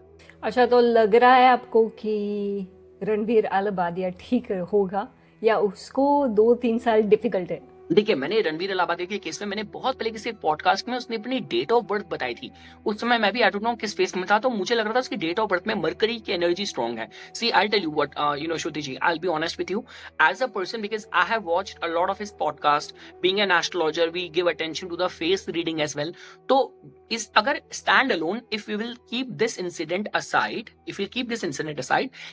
अच्छा, तो लग रहा है आपको कि रणवीर अलाहाबादिया ठीक होगा या उसको 2-3 साल डिफिकल्ट है? देखिए मैंने रणवीर अलाहाबादी के केस में मैंने बहुत पहले किसी पॉडकास्ट में उसने अपनी डेट ऑफ बर्थ बताई थी। उस समय मैं भी आई डोंट नो किस फेस में था, तो मुझे लग रहा था उसकी डेट ऑफ बर्थ में मरकरी की एनर्जी स्ट्रांग है। See I tell you what, Shruti ji, I will be honest with you as a person, because I have watched a lot of his podcast. Being an astrologer, we give attention to the face reading as well. तो इस अगर stand alone, if we will keep this incident aside,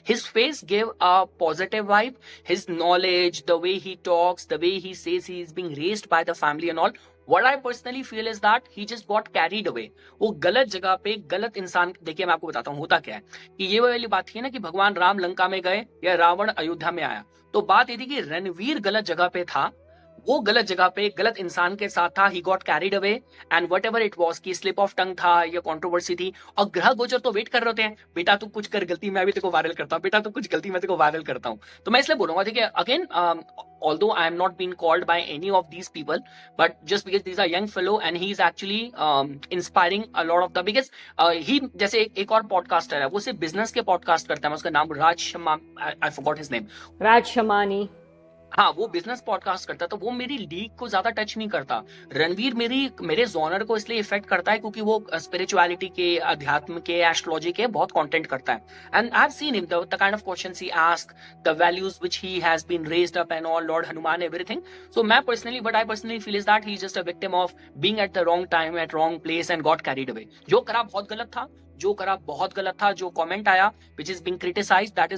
his face gave a positive vibe, his knowledge, the way he talks, the way he says he is being raised by the family and all. What I personally feel is that he just got carried away. वो गलत जगह पे गलत इंसान, देखिए मैं आपको बताता हूँ होता क्या है कि ये वाली बात थी ना कि भगवान राम लंका में गए या रावण अयोध्या में आया। तो बात ये थी कि रणवीर गलत जगह पे था, वो गलत जगह पे गलत इंसान के साथ था, he got carried away, and what ever it was, की स्लिप ऑफ टंग था या कंट्रोवर्सी थी। और ग्रह गोचर तो वेट कर रहे होते हैं, बेटा तू कुछ कर गलती मैं भी तेको वायरल करता हूँ, बेटा तू कुछ गलती मैं तेको वायरल करता हूँ। तो मैं इसलिए बोलूंगा ठीक है, again although I am not being called by any of these people, but just because these are young fellow and he is actually inspiring a lot of the, because he, जैसे एक और पॉडकास्टर है, वो सिर्फ बिजनेस के पॉडकास्ट करता है, उसका नाम Raj Sharma, I forgot his name, राज शमानी। हाँ, वो बिजनेस पॉडकास्ट करता है, तो वो मेरी लीग को ज्यादा टच नहीं करता। रणवीर मेरे जॉनर को इसलिए इफेक्ट करता है क्योंकि वो स्पिरिचुअलिटी के, अध्यात्म के, एस्ट्रोलॉजी के बहुत कंटेंट करता है। And I have seen him, the kind of questions he ask, the values which he has been raised up and all, lord Hanuman, everything. So मैं personally, what I personally feel is that he is just a victim of being at the wrong time at wrong place and got carried away. जो करा बहुत गलत था, जो करा बहुत गलत था, जो कमेंट आया which is being criticized, that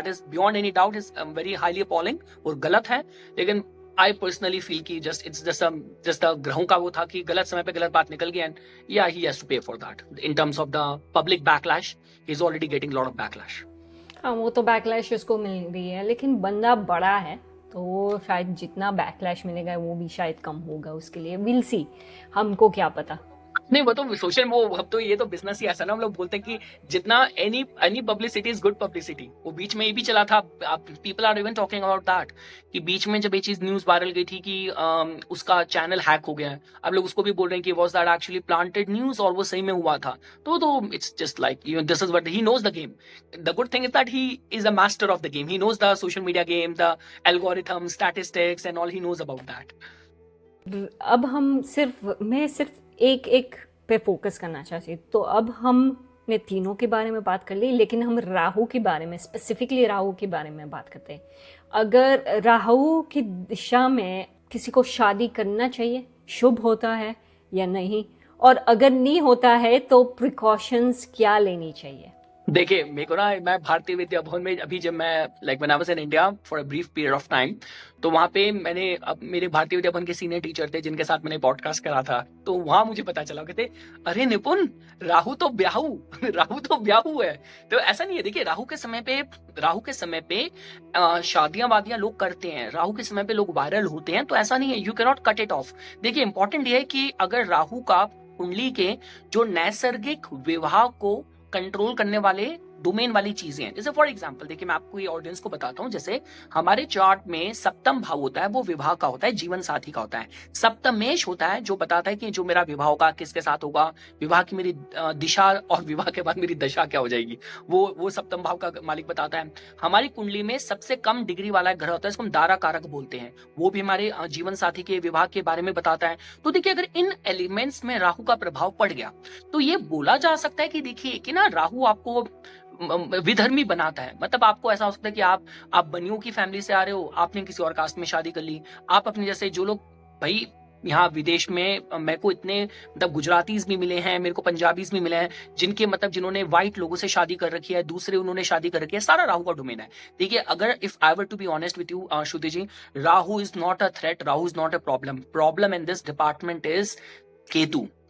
is beyond any doubt is very highly appalling और गलत है। लेकिन आई पर्सनली फील कि इट्स जस्ट ग्रहों का वो था कि गलत समय पे गलत बात निकल गई, एंड या ही हैज टू पे for that in terms of the public backlash. He is already getting lot of backlash. हाँ, वो तो बैकलैश उसको मिल रही है, लेकिन बंदा बड़ा है तो वो शायद जितना बैकलैश मिलेगा वो भी शायद कम होगा उसके लिए। विल सी, हमको क्या पता। नहीं, वो तो सोशल, वो अब तो ये तो बिजनेस ही ऐसा ना, हम लोग बोलते हैं कि जितना any publicity is good publicity. वो बीच में ये भी चला था, people are even talking about that, कि बीच में जब ये चीज न्यूज वायरल गई थी कि उसका चैनल हैक हो गया है, अब लोग उसको भी बोल रहे हैं कि was that actually planted news और वो सही में हुआ था। तो it's just like this is what he knows the game. The good thing is that he is a master of the game, he knows the social media game, the algorithm, statistics and all, he knows about that. अब मैं सिर्फ एक एक पे फोकस करना चाहती, तो अब हमने तीनों के बारे में बात कर ली, लेकिन हम राहु के बारे में, स्पेसिफिकली राहु के बारे में बात करते हैं। अगर राहु की दिशा में किसी को शादी करना चाहिए, शुभ होता है या नहीं, और अगर नहीं होता है तो प्रिकॉशंस क्या लेनी चाहिए? देखिए, मेरे को ना, मैं भारतीय विद्या भवन में अभी जब मैं when I was in India for a brief period of time, तो वहाँ पे मेरे भारतीय विद्या भवन के सीनियर टीचर थे जिनके साथ मैंने पॉडकास्ट करा था, तो वहां मुझे पता चला, कहते अरे निपुण, राहु तो ब्याहू राहु तो ब्याहू है। तो ऐसा नहीं है, देखिए राहु के समय पे शादियां वादियां लोग करते हैं, राहु के समय पे लोग वायरल होते हैं, तो ऐसा नहीं है, you can not cut it of. देखिए, इंपॉर्टेंट ये है कि अगर राहु का कुंडली के जो नैसर्गिक विवाह को कंट्रोल करने वाले डोमेन वाली चीजें हैं, जैसे फॉर एग्जांपल देखिए, मैं आपको ये ऑडियंस को बताता हूँ, जैसे हमारे चार्ट में सप्तम भाव होता है, वो विवाह का होता है, जीवन साथी का होता है। सप्तमेश होता है जो बताता है कि जो मेरा विवाह होगा, किसके साथ होगा, विवाह की मेरी दिशा और विवाह के बाद मेरी दशा क्या हो जाएगी, वो सप्तम भाव का मालिक बताता है। हमारी कुंडली में सबसे कम डिग्री वाला ग्रह होता है, इसको हम दारा कारक बोलते हैं, वो भी हमारे जीवन साथी के विवाह के बारे में बताता है। तो देखिए, अगर इन एलिमेंट्स में राहु का प्रभाव पड़ गया, तो ये बोला जा सकता है कि देखिए कि ना, राहु आपको विधर्मी बनाता है। मतलब आपको ऐसा हो सकता है कि आप बनियों की फैमिली से आ रहे हो, आपने किसी और कास्ट में शादी कर ली, आप अपने जैसे जो लोग, भाई यहाँ विदेश में मेरे को इतने मतलब गुजरातीज भी मिले हैं, मेरे को पंजाबीज भी मिले हैं, जिन्होंने व्हाइट लोगों से शादी कर रखी है, दूसरे उन्होंने शादी कर रखी है, सारा राहु का डोमेन है। देखिए, अगर if I were to be honest with you Shruti ji, Rahu is not a threat, Rahu is not a problem in this department is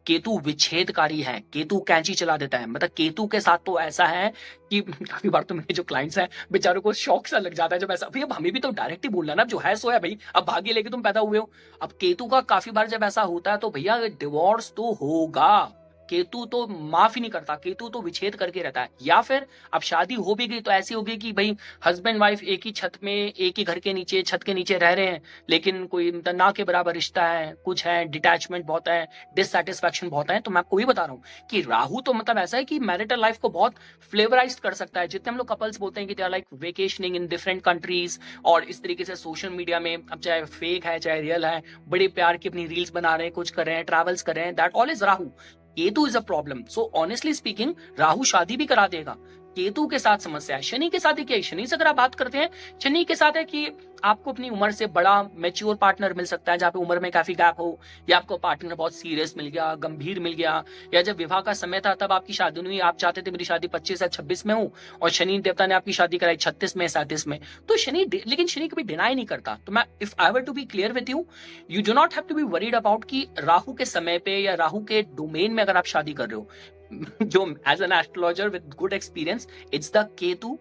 Ketu विच्छेदकारी है, केतु कैंची चला देता है। मतलब केतु के साथ तो ऐसा है कि काफी बार तो मेरे जो क्लाइंट्स हैं बेचारों को शौक सा लग जाता है जब ऐसा, भैया हमें भी तो डायरेक्ट ही बोलना ना, जो है सो है भाई, अब भाग्य लेके तुम पैदा हुए हो। अब केतु का काफी बार जब ऐसा होता है तो भैया डिवोर्स तो होगा, केतु तो माफ ही नहीं करता, केतु तो विच्छेद करके रहता है। या फिर अब शादी हो भी गई तो ऐसी होगी कि भाई हस्बैंड वाइफ एक ही छत में, एक ही घर के नीचे, छत के नीचे रह रहे हैं, लेकिन कोई मतलब ना के बराबर रिश्ता है, कुछ है, डिटैचमेंट बहुत है, डिससैटिस्फैक्शन बहुत है। तो मैं आपको ही बता रहा हूँ कि राहु तो मतलब ऐसा है कि मैरिटल लाइफ को बहुत फ्लेवराइज कर सकता है। जितने हम लोग कपल्स बोलते हैं कि they are like vacationing in different countries, और इस तरीके से सोशल मीडिया में, अब चाहे फेक है चाहे रियल है, बड़े प्यार की अपनी रील्स बना रहे हैं, कुछ कर रहे हैं, ट्रैवल्स कर रहे हैं, that all is Rahu. Ketu is a problem. So honestly speaking, Rahu शादी भी करा देगा, केतु के साथ समस्या है। शनि के साथ क्या है, शनि से अगर आप बात करते हैं, शनि के साथ है कि आपको अपनी उम्र से बड़ा मैच्योर पार्टनर मिल सकता है, जहाँ पे उम्र में काफी गैप हो, या आपको पार्टनर बहुत सीरियस मिल गया, गंभीर मिल गया, या जब विवाह का समय था तब आपकी शादी नहीं हुई, आप चाहते थे मेरी शादी 25 या 26 में हो, और शनि देवता ने आपकी शादी कराई 36 में, 37 में। तो लेकिन शनि कभी डिनाई नहीं करता। तो मैं, if I were to be clear with you, you do not have to be worried about कि राहु के समय पे या राहु के डोमेन में अगर आप शादी कर रहे हो, जो as an astrologer with good experience, it's the Ketu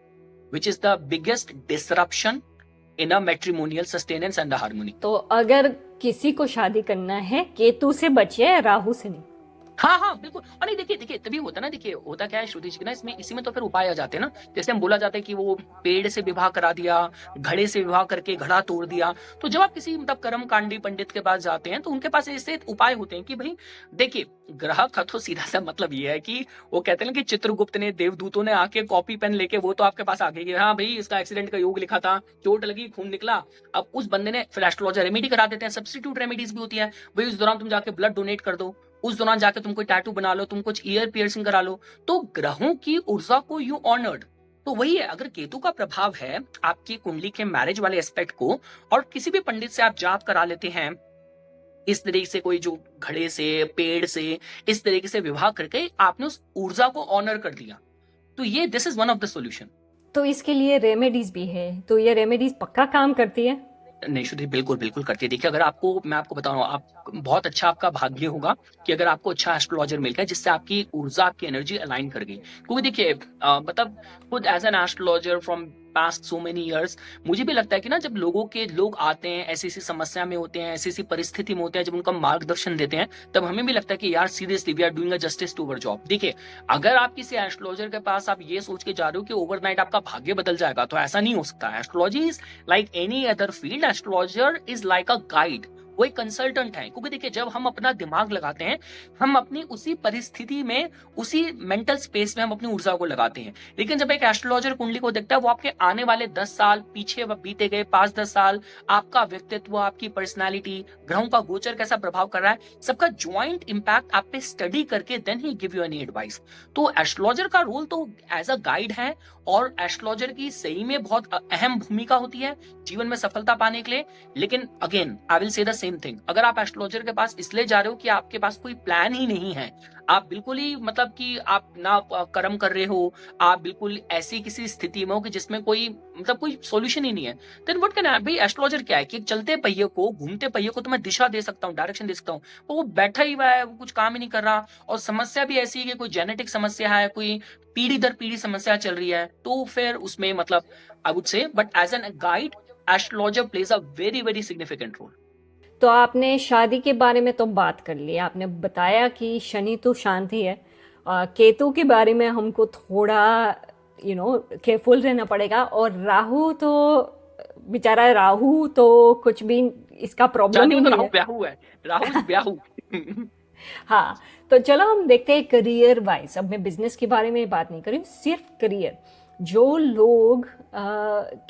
which is the biggest disruption in a matrimonial sustenance and the harmony. तो अगर किसी को शादी करना है, केतु से बचे, राहु से नहीं। हाँ, हाँ, बिल्कुल। और नहीं देखिए देखिए तभी होता है ना, देखिए होता क्या है श्रुति जी कि ना इसमें इसी में तो फिर उपाय आ जाते हैं ना। जैसे हम बोला जाता है कि वो पेड़ से विवाह करा दिया, घड़े से विवाह करके घड़ा तोड़ दिया। तो जब आप किसी मतलब कर्मकांडी पंडित के पास जाते हैं तो उनके पास ऐसे उपाय होते हैं कि भई देखिए, ग्रह का तो सीधा-सा मतलब ये है कि वो कहते हैं ना कि चित्रगुप्त ने, देवदूतों ने आके कॉपी पेन लेके वो तो आपके पास आ गए कि हाँ भई इसका एक्सीडेंट का योग लिखा था, चोट लगी, खून निकला। अब उस बंदे ने फिर एस्ट्रोलॉजर रेमेडी करा देते हैं, सब्स्टिट्यूट रेमेडीज़ भी होती है। भई उस दौरान तुम जाके ब्लड डोनेट कर दो। उस दौरान जाके तुम कोई टैटू बना लो, तुम कुछ ईयर पियर्सिंग करा लो। तो ग्रहों की ऊर्जा को यू ऑनर्ड। तो वही है, अगर केतु का प्रभाव है आपकी कुंडली के मैरिज वाले एस्पेक्ट को, और किसी भी पंडित से आप जाप करा लेते हैं इस तरीके से, कोई जो घड़े से, पेड़ से, इस तरीके से विवाह करके आपने उस ऊर्जा को ऑनर कर दिया। तो ये this is one of the solution. तो इसके लिए रेमेडीज भी है, तो ये रेमेडीज पक्का काम करती है? नहीं श्रुति, बिल्कुल बिल्कुल करती है। देखिए अगर आपको, मैं आपको बता रहा हूँ, आप बहुत अच्छा आपका भाग्य होगा कि अगर आपको अच्छा एस्ट्रोलॉजर मिल गया जिससे आपकी ऊर्जा, आपकी एनर्जी अलाइन कर गई। क्योंकि देखिए मतलब खुद as an astrologer from past so many years, मुझे भी लगता है कि ना जब लोग आते हैं, ऐसी ऐसी समस्या में होते हैं, ऐसी ऐसी परिस्थिति में होते हैं, जब उनका मार्गदर्शन देते हैं, तब हमें भी लगता है कि यार seriously we are doing a justice to our job. देखिए अगर आप किसी एस्ट्रोलॉजर के पास आप ये सोच के जा रहे हो कि ओवरनाइट आपका भाग्य बदल जाएगा, तो ऐसा नहीं हो सकता। Astrology is like any other field, astrologer is like a guide, वो एक कंसल्टेंट है। क्योंकि देखिए जब हम अपना दिमाग लगाते हैं, हम अपनी उसी परिस्थिति में, उसी मेंटल स्पेस में हम अपनी ऊर्जा को लगाते हैं। लेकिन जब एक एस्ट्रोलॉजर कुंडली को देखता है, वो आपके आने वाले 10 साल पीछे बीते गए 5-10 साल, आपका व्यक्तित्व, आपकी पर्सनालिटी, ग्रहों का गोचर कैसा प्रभाव कर रहा है, सबका ज्वाइंट इंपैक्ट आप पे स्टडी करके then he give you any advice. तो एस्ट्रोलॉजर का रोल तो एज अ गाइड है, और एस्ट्रोलॉजर की सही में बहुत अहम भूमिका होती है जीवन में सफलता पाने के लिए। लेकिन again I will say the same thing, अगर आप एस्ट्रोलॉजर के पास इसलिए जा रहे हो कि आपके पास कोई प्लान ही नहीं है, आप बिल्कुल ही मतलब कि आप ना कर्म कर रहे हो, आप बिल्कुल ऐसी किसी स्थिति में हो कि जिसमें कोई मतलब कोई सॉल्यूशन ही नहीं है, देन व्हाट कैन आई, भाई एस्ट्रोलॉजर क्या है कि एक चलते पहिए को, घूमते पहिए को तो मैं दिशा दे सकता हूँ, डायरेक्शन दे सकता हूँ, तो वो बैठा ही हुआ है, वो कुछ काम ही नहीं कर रहा। और समस्या भी ऐसी है कि कोई जेनेटिक समस्या है, कोई पीढ़ी दर पीढ़ी समस्या चल रही है, तो फिर उसमें मतलब I would say, but as an guide astrologer plays a very very significant role. तो आपने शादी के बारे में तो बात कर ली, आपने बताया कि शनि तो शांति है। केतु के बारे में हमको थोड़ा केयरफुल रहना पड़ेगा। और राहु तो बेचारा, राहु तो कुछ भी इसका प्रॉब्लम शादी ही में तो नहीं राहु है। ब्याहु है, राहु इज ब्याहु। हाँ, तो चलो हम देखते हैं करियर वाइज। अब मैं बिजनेस के बारे में बात नहीं कर रही हूँ, सिर्फ करियर। जो लोग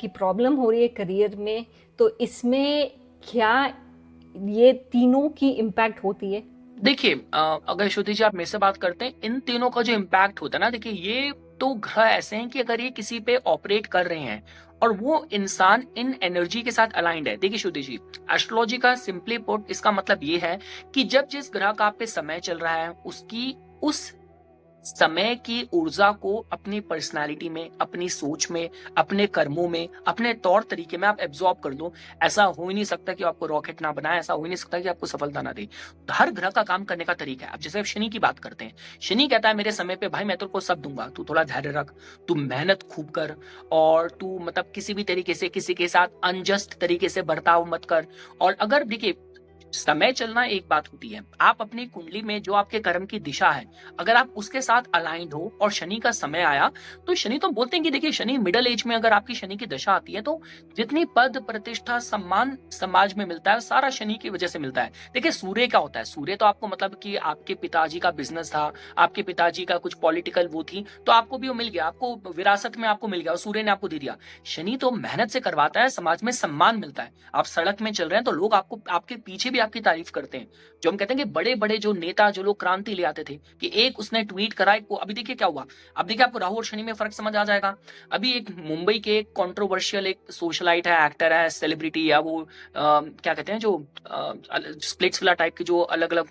की प्रॉब्लम हो रही है करियर में, तो इसमें क्या ये तीनों की इम्पैक्ट होती है? देखिए अगर श्रुति जी आप मेरे से बात करते हैं, इन तीनों का जो इम्पैक्ट होता है ना, देखिए ये तो ग्रह ऐसे हैं कि अगर ये किसी पे ऑपरेट कर रहे हैं और वो इंसान इन एनर्जी के साथ अलाइंड है। देखिए श्रुति जी, एस्ट्रोलॉजी का सिंपली पुट इसका मतलब ये है कि जब जिस ग्रह का आप पे समय चल रहा है, उसकी उस समय की ऊर्जा को अपनी पर्सनालिटी में, अपनी सोच में, अपने कर्मों में, अपने तौर तरीके में आप एब्जॉर्ब कर दो। ऐसा हो ही नहीं सकता कि आपको रॉकेट ना बनाए, ऐसा हो ही नहीं सकता कि आपको सफलता ना दे। हर ग्रह का काम करने का तरीका है। अब जैसे शनि की बात करते हैं, शनि कहता है मेरे समय पे भाई मैं तेरे को सब दूंगा, तू थोड़ा धैर्य रख, तू मेहनत खूब कर, और तू मतलब किसी भी तरीके से किसी के साथ अनजस्ट तरीके से बर्ताव मत कर। और अगर देखिए समय चलना एक बात होती है, आप अपनी कुंडली में जो आपके कर्म की दिशा है, अगर आप उसके साथ अलाइंड हो और शनि का समय आया, तो शनि तो बोलते हैं कि देखिए शनि मिडिल एज में अगर आपकी शनि की दशा आती है, तो जितनी पद प्रतिष्ठा सम्मान समाज में मिलता है, सारा शनि की वजह से मिलता है। देखिए सूर्य क्या होता है, सूर्य तो आपको मतलब कि आपके पिताजी का बिजनेस था, आपके पिताजी का कुछ पॉलिटिकल वो थी, तो आपको भी वो मिल गया, आपको विरासत में आपको मिल गया, सूर्य ने आपको दे दिया। शनि तो मेहनत से करवाता है, समाज में सम्मान मिलता है। आप सड़क में चल रहे हैं तो लोग आपको, आपके पीछे भी आपकी तारीफ करते हैं। जो हम कहते हैं कि बड़े बड़े जो नेता, जो लोग क्रांति ले आते थे, कि एक उसने ट्वीट करा, एक अभी देखिए क्या हुआ। अब देखिए आपको राहु और शनि में फर्क समझ आ जाएगा। अभी एक मुंबई के एक कंट्रोवर्शियल एक सोशलाइट है, एक्टर है, सेलिब्रिटी, या वो क्या कहते हैं जो स्प्लिट्स विला टाइप के जो अलग अलग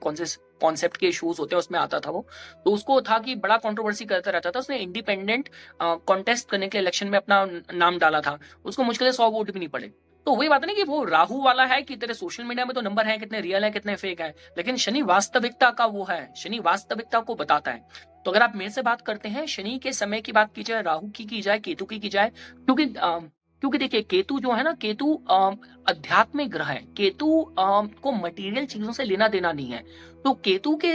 कॉन्सेप्ट के शोज होते हैं उसमें आता था वो। तो उसको था कि बड़ा कंट्रोवर्सी करता रहता था, उसने इंडिपेंडेंट कॉन्टेस्ट करने के इलेक्शन में अपना नाम डाला था, उसको मुश्किल से 100 वोट भी नहीं पड़े। तो वही बात है ना कि वो राहु वाला है कि तेरे सोशल मीडिया में तो नंबर है, कितने रियल है कितने फेक है, लेकिन शनि वास्तविकता का वो है, शनि वास्तविकता को बताता है। तो अगर आप मेरे से बात करते हैं, शनि के समय की बात की जाए, राहु की जाए, केतु की जाए, क्योंकि देखिए केतु जो है ना, केतु आध्यात्मिक ग्रह है। केतु को मटेरियल चीजों से लेना देना नहीं है। तो केतु के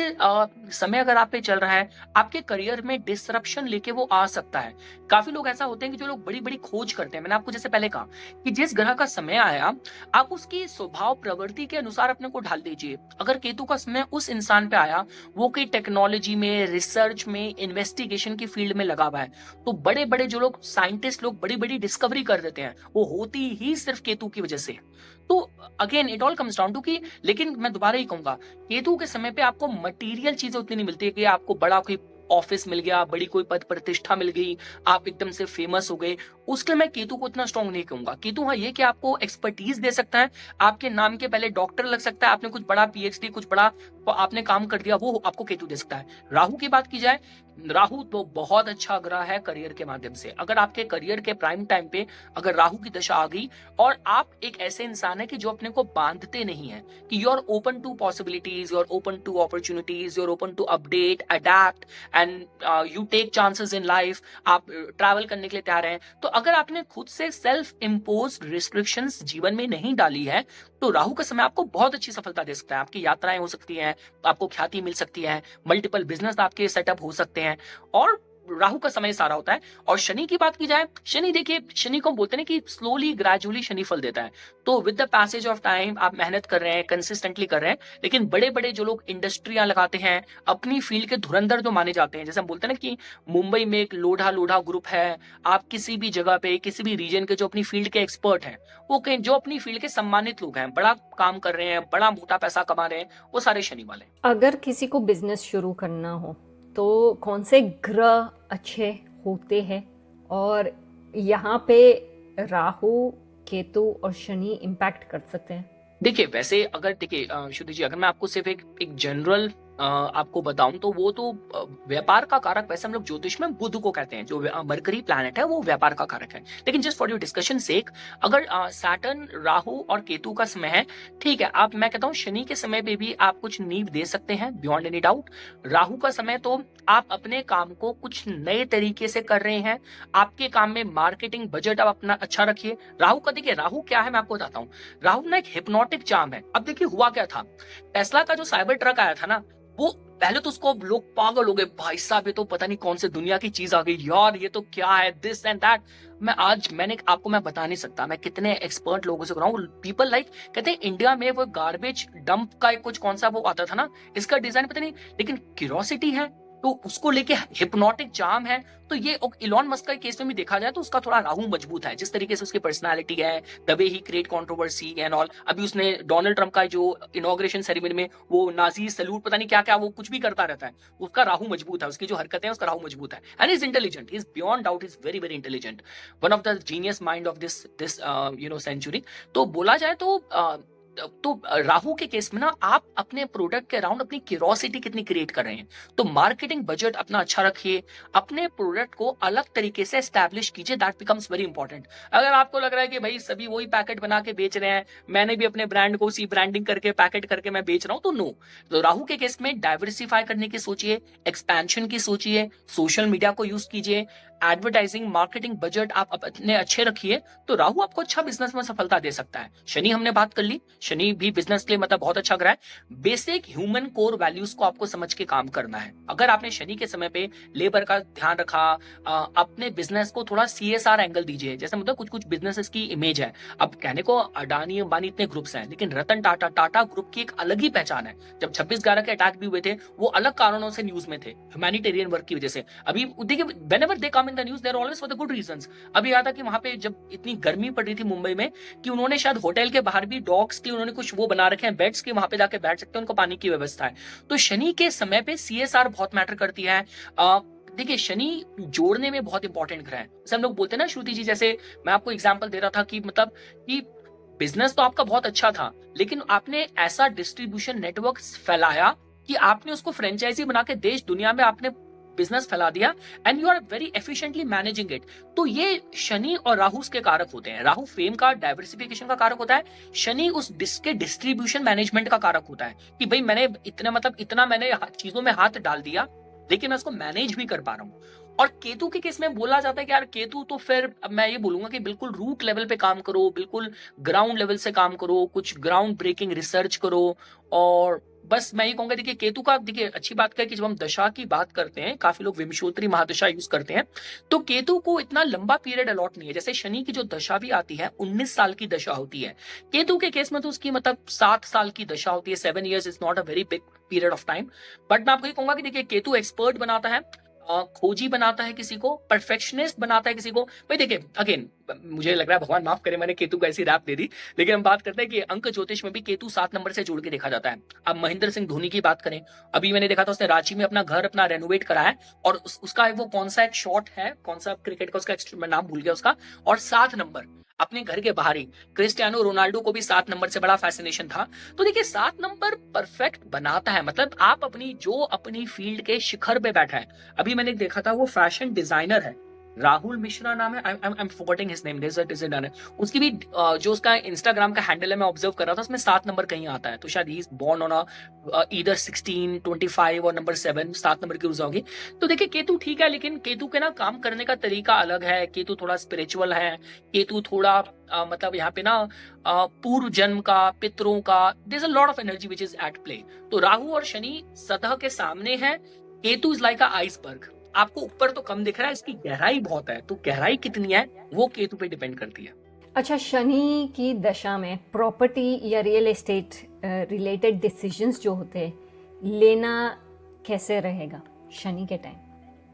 समय अगर आप पे चल रहा है, आपके करियर में डिसरप्शन लेके वो आ सकता है। काफ़ी लोग ऐसा होते हैं कि जो लोग बड़ी-बड़ी खोज करते हैं, मैंने आपको जैसे पहले कहा कि जिस ग्रह का समय आया, आप उसकी स्वभाव प्रवृत्ति के अनुसार अपने को ढाल दीजिए। अगर केतु का समय उस इंसान पे आया, वो कोई टेक्नोलॉजी में, रिसर्च में, इन्वेस्टिगेशन की फील्ड में लगा हुआ है, तो बड़े-बड़े जो लोग साइंटिस्ट लोग बड़ी-बड़ी डिस्कवरी कर देते हैं, वो होती ही सिर्फ केतु की वजह से है। तो again it all comes down to कि लेकिन मैं दोबारा ही कहूँगा, केतु के समय पे आपको मटेरियल चीजें उतनी नहीं मिलती है कि आपको बड़ा कोई ऑफिस मिल गया, बड़ी कोई पद प्रतिष्ठा मिल गई, आप एकदम से फेमस हो गए। उसके लिए मैं केतु को इतना स्ट्रांग नहीं कहूंगा। केतु हाँ ये कि आपको एक्सपर्टीज दे सकता है, आपके नाम के पहले डॉक्टर लग सकता है, आपने कुछ बड़ा पीएचडी कुछ बड़ा तो आपने काम कर दिया, वो आपको केतु दे सकता है। राहु की बात की जाए, राहु तो बहुत अच्छा ग्रह है करियर के माध्यम से। अगर आपके करियर के प्राइम टाइम पे अगर राहु की दशा आ गई और आप एक ऐसे इंसान है कि जो अपने को बांधते नहीं है, कि you are open to possibilities, you are open to opportunities, you are open to update adapt and you take chances in life, आप ट्रैवल करने के लिए तैयार हैं, तो अगर आपने खुद से सेल्फ इम्पोज रिस्ट्रिक्शंस जीवन में नहीं डाली है, तो राहु का समय आपको बहुत अच्छी सफलता दे सकता है। आपकी यात्राएं हो सकती हैं, आपको ख्याति मिल सकती है, मल्टीपल बिजनेस आपके सेटअप हो सकते हैं, और राहु का समय सारा होता है। और शनि की बात की जाए, शनि देखिए, शनि को हम बोलते हैं कि स्लोली ग्रेजुअली शनि फल देता है। तो with the passage of time आप मेहनत कर रहे हैं, कंसिस्टेंटली कर रहे हैं, लेकिन बड़े बड़े जो लोग इंडस्ट्रियां लगाते हैं, अपनी फील्ड के धुरंधर जो माने जाते हैं, जैसे हम बोलते हैं ना कि मुंबई में एक लोढ़ा लोढ़ा ग्रुप है, आप किसी भी जगह पे किसी भी रीजन के जो अपनी फील्ड के एक्सपर्ट हैं, वो कहीं जो अपनी फील्ड के सम्मानित लोग हैं, बड़ा काम कर रहे हैं, बड़ा मोटा पैसा कमा रहे हैं, वो सारे शनि वाले हैं। अगर किसी को बिजनेस शुरू करना हो तो कौन से ग्रह अच्छे होते हैं, और यहाँ पे राहु, केतु और शनि इम्पैक्ट कर सकते हैं? देखिए वैसे अगर देखिए श्रुति जी, अगर मैं आपको सिर्फ एक जनरल आपको बताऊं, तो वो तो व्यापार का कारक, वैसे हम लोग ज्योतिष में बुध को कहते हैं, जो मरकरी प्लैनेट है वो व्यापार का कारक है। लेकिन जस्ट फॉर योर डिस्कशन सेक, अगर सैटर्न, राहु और केतु का समय है, ठीक है, आप मैं कहता हूँ शनि के समय पे भी आप कुछ नींव दे सकते हैं, बियॉन्ड एनी डाउट। राहु का समय तो आप अपने काम को कुछ नए तरीके से कर रहे हैं, आपके काम में मार्केटिंग बजट आप अपना अच्छा रखिए। राहु का देखिए, राहु क्या है मैं आपको बताता हूँ। राहु ना एक हिप्नोटिक चार्म है। अब देखिए हुआ क्या था, टेस्ला का जो साइबर ट्रक आया था ना, वो पहले तो उसको लोग पागल हो गए, भाई साहब ये तो पता नहीं कौन से दुनिया की चीज आ गई यार, ये तो क्या है, दिस एंड दैट। मैंने आपको मैं बता नहीं सकता मैं कितने एक्सपर्ट लोगों से कराऊं, पीपल लाइक कहते हैं इंडिया में वो गार्बेज डंप का एक कुछ कौन सा वो आता था ना, इसका डिजाइन पता नहीं, लेकिन क्यूरोसिटी है तो उसको लेके हिप्नोटिक चार्म है। तो ये इलॉन मस्क का केस में भी देखा जाए तो उसका थोड़ा राहु मजबूत है, जिस तरीके से उसकी पर्सनालिटी है, the way he create controversy and all. अभी उसने डोनाल्ड ट्रंप का जो इनॉग्रेशन सेरेमनी में वो नाजी सैल्यूट पता नहीं क्या क्या वो कुछ भी करता रहता है, उसका राहु मजबूत है, उसकी जो हरकतें हैं उसका राहु मजबूत है। And is intelligent, is beyond doubt, is very very intelligent, one of the genius mind of this this century. तो बोला जाए तो राहु के केस में ना आप अपने प्रोडक्ट के अराउंड अपनी क्यूरोसिटी कितनी क्रिएट कर रहे हैं, तो मार्केटिंग बजट अपना अच्छा रखिए, अपने प्रोडक्ट को अलग तरीके से एस्टैब्लिश कीजिए, दैट बिकम्स वेरी इंपॉर्टेंट। अगर आपको लग रहा है कि भाई सभी वही पैकेट बना के बेच रहे हैं, मैंने भी अपने ब्रांड को उसी ब्रांडिंग करके पैकेट करके मैं बेच रहा हूं, तो नो। तो राहु के केस में डाइवर्सिफाई करने की सोचिए, एक्सपेंशन की सोचिए, सोशल मीडिया को यूज कीजिए, एडवर्टाइजिंग मार्केटिंग बजट आप अपने अच्छे रखिए, तो राहु आपको अच्छा बिजनेस में सफलता दे सकता है। शनि हमने बात कर ली, शनि भी बिजनेस के लिए मतलब बहुत अच्छा ग्रह है। बेसिक ह्यूमन कोर वैल्यूज को आपको समझ के काम करना है। अगर आपने शनि के समय पे लेबर का ध्यान रखा, अपने बिजनेस को थोड़ा सीएसआर एंगल दीजिए, जैसे मतलब कुछ कुछ बिजनेसेस की इमेज है। अब कहने को अडानी अंबानी इतने ग्रुप्स हैं, लेकिन रतन टाटा ग्रुप की एक अलग ही पहचान है। जब 26/11 के अटैक भी हुए थे, वो अलग कारणों से न्यूज में थे, ह्यूमैनिटेरियन वर्क की वजह से। अभी देखिए whenever they come in the news they are always for the good reasons. अभी याद था कि वहां पे जब इतनी गर्मी पड़ रही थी मुंबई में, कि उन्होंने शायद होटल के बाहर भी डॉग्स के उन्होंने कुछ वो बना रखे हैं बेड्स के, वहां पे जाके बैठ सकते हैं, उनको पानी की व्यवस्था है। तो शनि के समय पे सीएसआर बहुत मैटर करती है। देखिए शनि जोड़ने में बहुत इंपॉर्टेंट ग्रह है। जैसे हम लोग बोलते हैं ना श्रुति जी, जैसे मैं आपको एग्जांपल दे रहा था कि मतलब कि बिजनेस तो आपका बहुत अच्छा था, लेकिन आपने ऐसा डिस्ट्रीब्यूशन नेटवर्क फैलाया कि आपने उसको फ्रेंचाइजी बना के देश दुनिया में आपने बिजनेस फैला दिया, and you are very efficiently managing it. तो ये शनि और राहु के कारक होते हैं। राहु फेम का डाइवर्सिफिकेशन का कारक होता है, शनि उस के डिस्ट्रीब्यूशन मैनेजमेंट का कारक होता है कि भाई मैंने इतना मैंने चीजों में हाथ डाल दिया, लेकिन मैं उसको मैनेज भी कर पा रहा हूँ। और केतु के केस में बोला जाता है कि यार केतु तो फिर मैं ये बोलूंगा कि बिल्कुल रूट लेवल पे काम करो, बिल्कुल ग्राउंड लेवल से काम करो, कुछ ग्राउंड ब्रेकिंग रिसर्च करो, और बस मैं ये कहूंगा, देखिए केतु का, देखिए अच्छी बात क्या है कि जब हम दशा की बात करते हैं, काफी लोग विंशोत्तरी महादशा यूज करते हैं, तो केतु को इतना लंबा पीरियड अलॉट नहीं है। जैसे शनि की जो दशा भी आती है 19 साल की दशा होती है, केतु के केस में तो उसकी मतलब 7 साल की दशा होती है। 7 years is not a very big period of time. But मैं आपको ये कहूंगा कि देखिए केतु एक्सपर्ट बनाता है, खोजी बनाता है किसी को, परफेक्शनिस्ट बनाता है किसी को। भाई देखिए अगेन, मुझे लग रहा है भगवान माफ करे मैंने केतु को ऐसी रैप दे दी, लेकिन हम बात करते हैं कि अंक ज्योतिष में भी केतु 7 नंबर से जोड़ के देखा जाता है। अब महेंद्र सिंह धोनी की बात करें, अभी मैंने देखा था उसने रांची में अपना घर अपना रेनोवेट करा है, और उसका वो कौन सा एक शॉट है, कौन सा क्रिकेट का, उसका मैं नाम भूल गया उसका, और 7 नंबर अपने घर के बाहर ही। क्रिस्टियानो रोनाल्डो को भी 7 नंबर से बड़ा फैसिनेशन था। तो देखिए 7 नंबर परफेक्ट बनाता है, मतलब आप अपनी फील्ड के शिखर पे बैठा है। अभी मैंने देखा था वो फैशन डिजाइनर है, राहुल मिश्रा नाम है, I am forgetting his name, designer. उसकी भी जो उसका इंस्टाग्राम का हैंडल है मैं ऑब्जर्व कर रहा था, उसमें 7 नंबर कहीं आता है, तो शायद he is born on either 16, 25 और नंबर 7, 7 नंबर की ऊर्जा होगी। तो देखिए केतु ठीक है, लेकिन केतु के ना काम करने का तरीका अलग है। केतु थोड़ा स्पिरिचुअल है, केतु थोड़ा मतलब यहाँ पे ना पूर्व जन्म का, पितरों का, there is a lot of energy which is at play. तो राहु और शनि सतह के सामने है, Ketu is like a iceberg. आपको ऊपर तो कम दिख रहा है, इसकी गहराई बहुत है, तो गहराई कितनी है वो केतु पे डिपेंड करती है। अच्छा, शनि की दशा में प्रॉपर्टी या रियल एस्टेट रिलेटेड डिसीजंस जो होते हैं लेना कैसे रहेगा शनि के टाइम?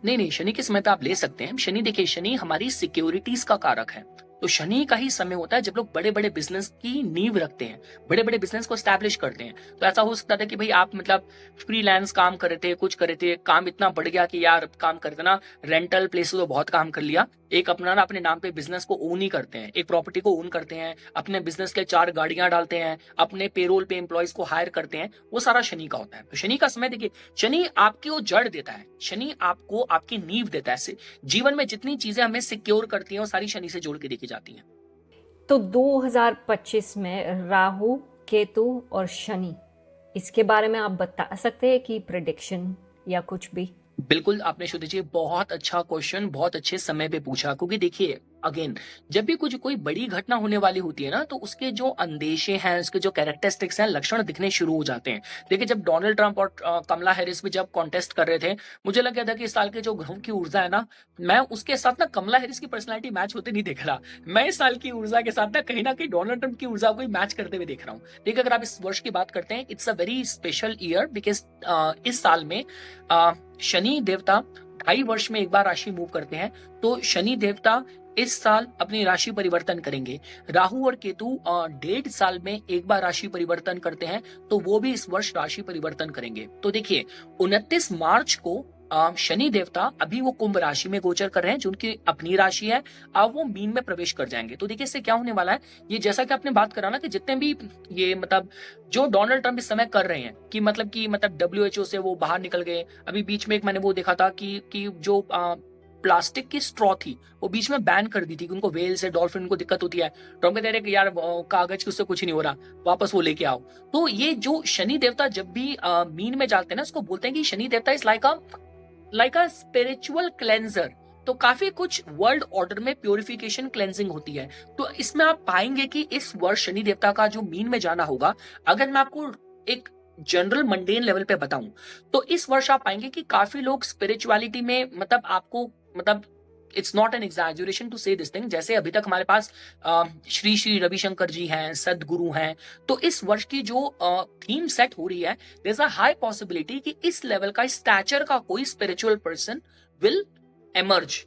नहीं, शनि के समय पे आप ले सकते हैं। शनि देखिए, शनि हमारी सिक्योरिटीज का कारक है, तो शनि का ही समय होता है जब लोग बड़े बड़े बिजनेस की नींव रखते हैं, बड़े बड़े बिजनेस को स्टैब्लिश करते हैं। तो ऐसा हो सकता था कि भाई आप मतलब फ्रीलांस काम कर रहे थे, कुछ कर रहे थे, काम इतना बढ़ गया कि यार काम करते ना, रेंटल प्लेस तो बहुत काम कर लिया, एक अपना ना अपने नाम पे बिजनेस को ओन ही करते हैं, एक प्रॉपर्टी को ओन करते हैं, अपने बिजनेस के 4 गाड़ियां डालते हैं, अपने पेरोल पे एम्प्लॉयज को हायर करते हैं, वो सारा शनि का होता है। तो शनि का समय देखिए, शनि आपको जड़ देता है, शनि आपको आपकी नींव देता है। जीवन में जितनी चीजें हमें सिक्योर करती हैं वो सारी शनि से जोड़ के देखी जाती हैं। तो 2025 में राहु, केतु और शनि, इसके बारे में आप बता सकते हैं कि प्रेडिक्शन या कुछ भी? बिल्कुल, आपने श्रुति जी बहुत अच्छा क्वेश्चन बहुत अच्छे समय पे पूछा, क्योंकि देखिए अगेन, जब भी कुछ कोई बड़ी घटना होने वाली होती है ना, तो उसके जो अंदेशे हैं, उसके जो कैरेक्टरिस्टिक्स हैं, लक्षण दिखने शुरू हो जाते हैं। देखिए जब डोनाल्ड ट्रंप और कमला हैरिस भी जब कॉन्टेस्ट कर रहे थे, मुझे लग गया था कि इस साल के जो ग्रहों की ऊर्जा है ना, मैं उसके साथ ना कमला हैरिस की पर्सनैलिटी मैच होते नहीं देख रहा, मैं इस साल की ऊर्जा के साथ ना कहीं डोनाल्ड ट्रंप की ऊर्जा को ही मैच करते हुए देख रहा हूँ। देखिए अगर आप इस वर्ष की बात करते हैं, it's a very special year, because इस साल में शनि देवता 2.5 वर्ष में एक बार राशि मूव करते हैं। तो शनि देवता इस साल अपनी राशि परिवर्तन करेंगे। राहु और केतु 1.5 साल में एक बार राशि परिवर्तन करते हैं, तो वो भी इस वर्ष राशि परिवर्तन करेंगे। तो देखिए 29 मार्च को शनि देवता, अभी वो कुंभ राशि में गोचर कर रहे हैं, जो उनकी अपनी राशि है, अब वो मीन में प्रवेश कर जाएंगे। तो देखिए इससे क्या होने वाला है, ये जैसा कि आपने बात करा ना कि जितने भी ये मतलब जो डोनाल्ड ट्रंप इस समय कर रहे हैं कि मतलब WHO से वो बाहर निकल गए। अभी बीच में एक मैंने वो देखा था कि जो प्लास्टिक की स्ट्रॉ थी वो बीच में बैन कर दी थी, कि उनको वेल से डॉल्फिन को दिक्कत होती है। ट्रंप कहते हैं कि यार कागज की उससे कुछ नहीं हो रहा, वापस वो लेके आओ। तो ये जो शनि देवता जब भी मीन में जाते हैं ना, उसको बोलते हैं कि शनि देवता is like a spiritual cleanser. तो काफी कुछ वर्ल्ड ऑर्डर में प्योरिफिकेशन क्लेंजिंग होती है। तो इसमें आप पाएंगे कि इस वर्ष शनि देवता का जो मीन में जाना होगा, अगर मैं आपको एक जनरल मंडेन लेवल पे बताऊं, तो इस वर्ष आप पाएंगे कि काफी लोग स्पिरिचुअलिटी में मतलब it's not an एग्जैजुरेशन to say this thing, जैसे अभी तक हमारे पास श्री श्री रविशंकर जी हैं, सदगुरु हैं, तो इस वर्ष की जो थीम सेट हो रही है, there is a high possibility कि इस लेवल का स्टैचर का कोई स्पिरिचुअल पर्सन विल एमर्ज।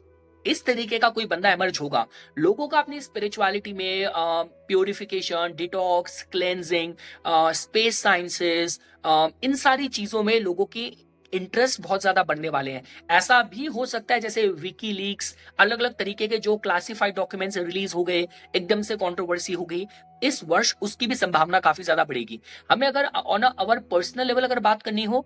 इस तरीके का कोई बंदा एमर्ज होगा। लोगों का अपनी स्पिरिचुअलिटी में purification, detox, cleansing, space sciences, इन सारी चीजों में लोगों की इंटरेस्ट बहुत ज्यादा बढ़ने वाले हैं। ऐसा भी हो सकता है जैसे विकीलीक्स, अलग अलग तरीके के जो क्लासिफाइड डॉक्यूमेंट्स रिलीज हो गए, एकदम से कंट्रोवर्सी हो गई, इस वर्ष उसकी भी संभावना काफी ज्यादा बढ़ेगी। हमें अगर ऑन अवर पर्सनल लेवल अगर बात करनी हो,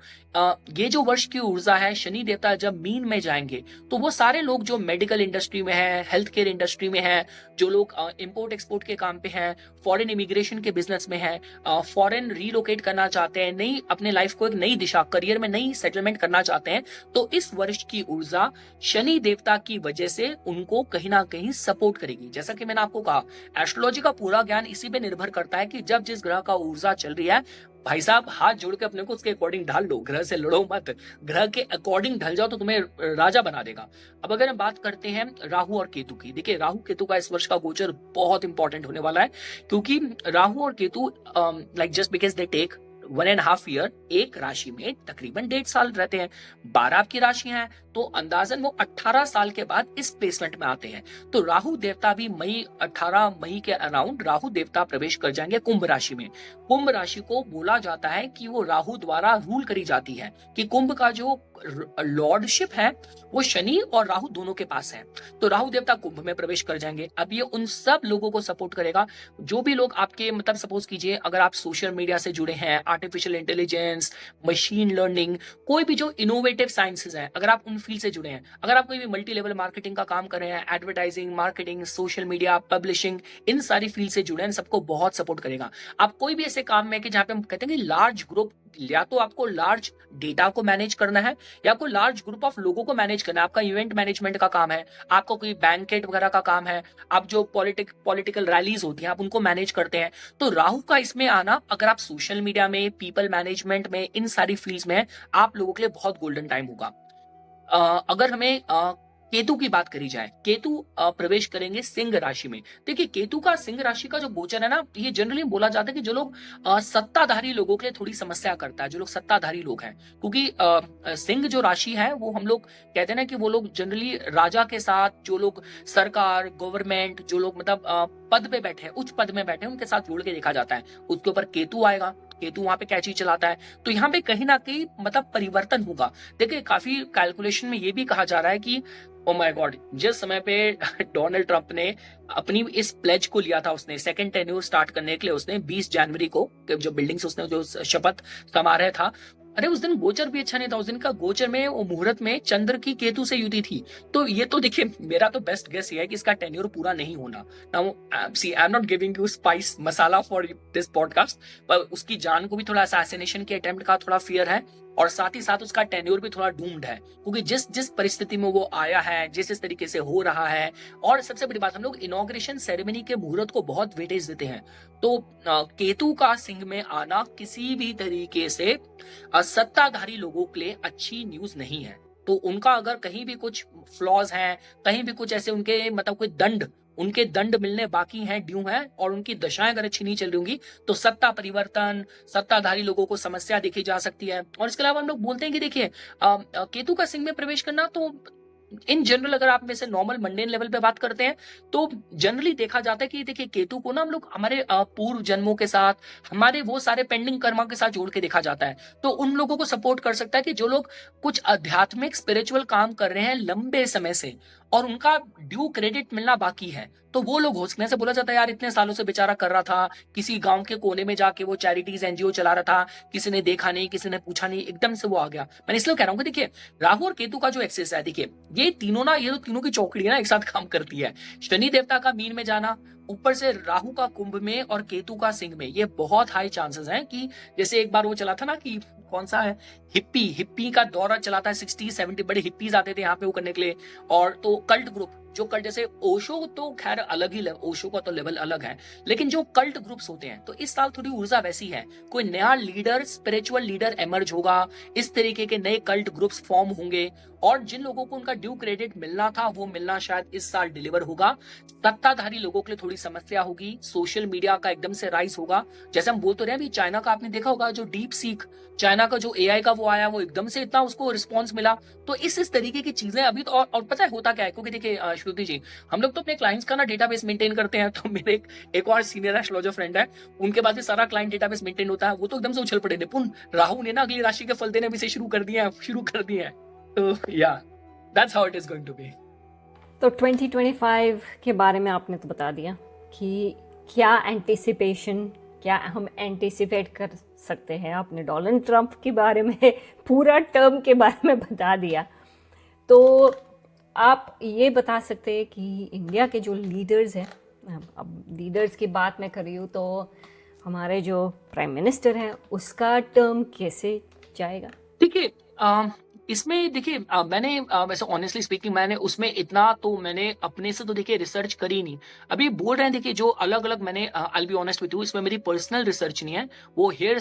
ये जो वर्ष की ऊर्जा है, शनि देवता जब मीन में जाएंगे, तो वो सारे लोग जो मेडिकल इंडस्ट्री में है, हेल्थ केयर इंडस्ट्री में है, जो लोग इंपोर्ट एक्सपोर्ट के काम पे हैं, फॉरेन इमिग्रेशन के बिजनेस में है, फॉरेन रीलोकेट करना चाहते हैं, नई अपने लाइफ को एक नई दिशा, करियर में नई सेटलमेंट करना चाहते हैं, तो इस वर्ष की ऊर्जा शनि देवता की वजह से उनको कहीं ना कहीं सपोर्ट करेगी। जैसा कि मैंने आपको कहा, एस्ट्रोलॉजी का पूरा ज्ञान इसी पे निर्भर करता है कि जब जिस ग्रह का ऊर्जा चल रही है, भाई साहब हाथ जोड़ के अपने को उसके अकॉर्डिंग ढाल लो, ग्रह से लड़ो मत, ग्रह के अकॉर्डिंग ढल जाओ तो तुम्हें राजा बना देगा। अब अगर हम बात करते हैं राहु और केतु की, देखिए राहु केतु का इस वर्ष का गोचर बहुत इंपॉर्टेंट होने वाला है, क्योंकि राहु और Ketu like just because they take 1.5 year एक राशि में तकरीबन 1.5 साल रहते हैं। 12 आपकी राशि हैं, तो अंदाजन वो 18 साल के बाद इस प्लेसमेंट में आते हैं। तो राहु देवता भी 18 मई के अराउंड राहु देवता प्रवेश कर जाएंगे कुंभ राशि में। कुंभ राशि को बोला जाता है कि वो राहु द्वारा रूल करी जाती है, कि कुंभ का जो लॉर्डशिप है वो शनि और राहु दोनों के पास है। तो राहु देवता कुंभ में प्रवेश कर जाएंगे। अब ये उन सब लोगों को सपोर्ट करेगा जो भी लोग आपके, मतलब सपोज कीजिए अगर आप सोशल मीडिया से जुड़े हैं, आर्टिफिशियल इंटेलिजेंस, मशीन लर्निंग, कोई भी जो इनोवेटिव साइंसेज हैं, अगर आप उन फील्ड से जुड़े हैं, अगर आप कोई भी मल्टी लेवल मार्केटिंग का काम कर रहे हैं, advertising, marketing, social media, publishing, इन सारी फील्ड से जुड़े हैं, सबको बहुत सपोर्ट करेगा। आप कोई भी ऐसे काम में कि जहां पे हम कहते हैं कि लार्ज ग्रुप, या तो आपको लार्ज डेटा को मैनेज करना है या कोई लार्ज ग्रुप ऑफ लोगों को मैनेज करना है, आपका इवेंट मैनेजमेंट का काम है, आपको कोई बैंकेट वगैरह का काम है, आप जो पॉलिटिकल रैलीज होती हैं आप उनको मैनेज करते हैं, तो राहु का इसमें आना, अगर आप सोशल मीडिया में, पीपल मैनेजमेंट में, इन सारी फील्ड्स में, आप लोगों के लिए बहुत गोल्डन टाइम होगा। अगर हमें केतु की बात करी जाए, केतु प्रवेश करेंगे सिंह राशि में। देखिए केतु का सिंह राशि का जो गोचर है ना, ये जनरली बोला जाता है कि जो लोग सत्ताधारी लोगों के लिए थोड़ी समस्या करता है, जो लोग सत्ताधारी लोग हैं, क्योंकि सिंह जो राशि है वो हम लोग कहते हैं ना कि वो लोग जनरली राजा के साथ, जो लोग सरकार, गवर्नमेंट, जो लोग मतलब पद पे बैठे हैं, उच्च पद में बैठे हैं, उनके साथ जोड़ के देखा जाता है। उसके ऊपर केतु आएगा, केतु वहां पे कैची चलाता है, तो यहाँ पे कहीं ना कहीं मतलब परिवर्तन होगा। देखिए काफी कैलकुलेशन में ये भी कहा जा रहा है कि ओ माय गॉड, जिस समय पे डोनाल्ड ट्रंप ने अपनी इस प्लेज को लिया था, उसने सेकंड टेन्योर स्टार्ट करने के लिए उसने 20 जनवरी को जो बिल्डिंग्स, उसने जो शपथ समारोह था, अरे उस दिन गोचर भी अच्छा नहीं था। उस दिन का गोचर में वो मुहूर्त में चंद्र की केतु से युति थी। तो ये तो देखिए मेरा तो बेस्ट गेस ये है कि इसका टेन्योर पूरा नहीं होना। Now see I am not giving you spice masala for this podcast, पर उसकी जान को भी थोड़ा असैसिनेशन के अटेम्प्ट का थोड़ा फियर है, और साथ ही साथ उसका टेन्योर भी थोड़ा डूम्ड है, क्योंकि जिस परिस्थिति में वो आया है, जिस तरीके से हो रहा है, और सबसे बड़ी बात हम लोग इनॉग्रेशन सेरेमनी के मुहूर्त को बहुत वेटेज देते हैं। तो केतु का सिंह में आना किसी भी तरीके से सत्ताधारी लोगों के लिए अच्छी न्यूज नहीं है। तो उनका अगर कहीं भी कुछ फ्लॉज हैं, कहीं भी कुछ ऐसे उनके मतलब कोई उनके दंड मिलने बाकी हैं, ड्यू हैं, और उनकी दशाएं अगर अच्छी नहीं चल रही होंगी, तो सत्ता परिवर्तन, सत्ताधारी लोगों को समस्या देखी जा सकती है। और इसके अलावा हम लोग बोलते हैं कि देखिए केतु का सिंह में प्रवेश करना, तो इन जनरल अगर आप में से नॉर्मल मंडेन लेवल पे बात करते हैं, तो जनरली देखा जाता है कि देखिए केतु को ना हम लोग हमारे पूर्व जन्मों के साथ, हमारे वो सारे पेंडिंग कर्मा के साथ जोड़ के देखा जाता है। तो उन लोगों को सपोर्ट कर सकता है कि जो लोग कुछ आध्यात्मिक स्पिरिचुअल काम कर रहे हैं लंबे समय से, और उनका ड्यू क्रेडिट मिलना बाकी है, तो वो लोग हो सकते हैं। से बोला जाता है यार इतने सालों से बेचारा कर रहा था, किसी गांव के कोने में जाके वो चैरिटीज एनजीओ चला रहा था, किसी ने देखा नहीं, किसी ने पूछा नहीं, एकदम से वो आ गया। मैंने इसलिए कह रहा हूँ कि देखिए राहु और केतु का जो एक्सेस है, देखिए ये तीनों ना, ये तो तीनों की चौकड़ी है ना, एक साथ काम करती है। शनि देवता का मीन में जाना, ऊपर से राहु का कुंभ में और केतु का सिंह में, ये बहुत हाई चांसेस हैं कि जैसे एक बार वो चला था ना कि कौन सा है, हिप्पी का दौरा चलाता है, 60-70 बड़े हिप्पीज आते थे यहाँ पे वो करने के लिए। और तो कल्ट ग्रुप, जो कल्ट, जैसे ओशो तो खैर अलग ही, ओशो का तो लेवल अलग है, लेकिन जो कल्ट ग्रुप्स होते हैं, तो इस साल थोड़ी ऊर्जा वैसी है, कोई नया लीडर, स्पिरिचुअल लीडर एमर्ज होगा, इस तरीके के नए कल्ट ग्रुप्स फॉर्म होंगे, और जिन लोगों को उनका ड्यू क्रेडिट मिलना था वो मिलना शायद इस साल डिलीवर होगा। सत्ताधारी लोगों के लिए थोड़ी समस्या होगी, सोशल मीडिया का एकदम से राइज होगा। जैसे हम बोल तो रहे हैं अभी चाइना का, आपने देखा होगा जो डीप सीक, चाइना का जो एआई का वो आया, वो एकदम से इतना उसको रिस्पॉन्स मिला। तो इस तरीके की चीजें अभी तो, और पता है होता क्या है, क्योंकि देखिए श्रुति जी, हम लोग तो अपने क्लाइंट्स का ना डेटाबेस मेंटेन करते हैं। तो मेरे एक और सीनियर एस्ट्रोलॉजर फ्रेंड है, उनके बाद सारा क्लाइंट डेटाबेस मेंटेन होता है। वो तो एकदम से उछल पड़े, निपुण राहु ने ना अगली राशि के फल देने अभी से शुरू कर दिए हैं। तो या that's how it is going to be. तो 2025 के बारे में आपने तो बता दिया कि क्या एंटिसिपेशन, क्या हम एंटिसिपेट कर सकते हैं। आपने डोनाल्ड ट्रंप के बारे में, पूरा टर्म के बारे में बता दिया। तो आप ये बता सकते हैं कि इंडिया के जो लीडर्स हैं, अब लीडर्स की बात मैं कर रही हूँ, तो हमारे जो प्राइम मिनिस्टर हैं उसका टर्म कैसे जाएगा? देखिए इसमें देखिए मैंने वैसे ऑनेस्टली स्पीकिंग मैंने उसमें इतना तो मैंने अपने से तो देखिए रिसर्च करी नहीं। अभी बोल रहे हैं देखिए जो अलग-अलग मैंने आई will be honest with you, इसमें मेरी पर्सनल रिसर्च नहीं है। वो हेयर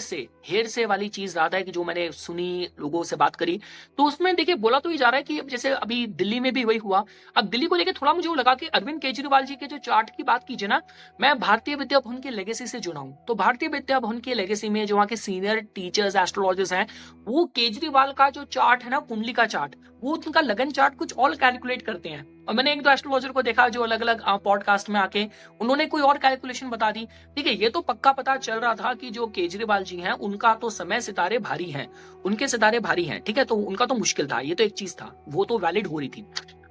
से वाली चीज़ ज़्यादा है कि जो मैंने सुनी, लोगों से बात करी। तो उसमें देखिए बोला तो ये जा रहा है कि अब जैसे अभी दिल्ली में भी वही हुआ। अब दिल्ली को लेके थोड़ा मुझे वो लगा कि अरविंद केजरीवाल जी के जो चार्ट की बात कीजिए ना, मैं भारतीय विद्या भवन की लेगेसी से जुड़ा हूँ। तो भारतीय विद्या भवन की लेगेसी में जो वहाँ के सीनियर टीचर्स, एस्ट्रोलॉजर्स हैं, वो केजरीवाल का जो चार्ट है ना, कुंडली का चार्ट, वो उनका लगन चार्ट कुछ और कैलकुलेट करते हैं। और मैंने एक दो एस्ट्रोलॉजर को देखा जो अलग अलग पॉडकास्ट में आके उन्होंने कोई और कैलकुलेशन बता दी। ठीक है, ये तो पक्का पता चल रहा था कि जो केजरीवाल जी हैं उनका तो समय सितारे भारी हैं, उनके सितारे भारी हैं। ठीक है, तो उनका तो मुश्किल था, ये तो एक चीज था, वो तो वैलिड हो रही थी।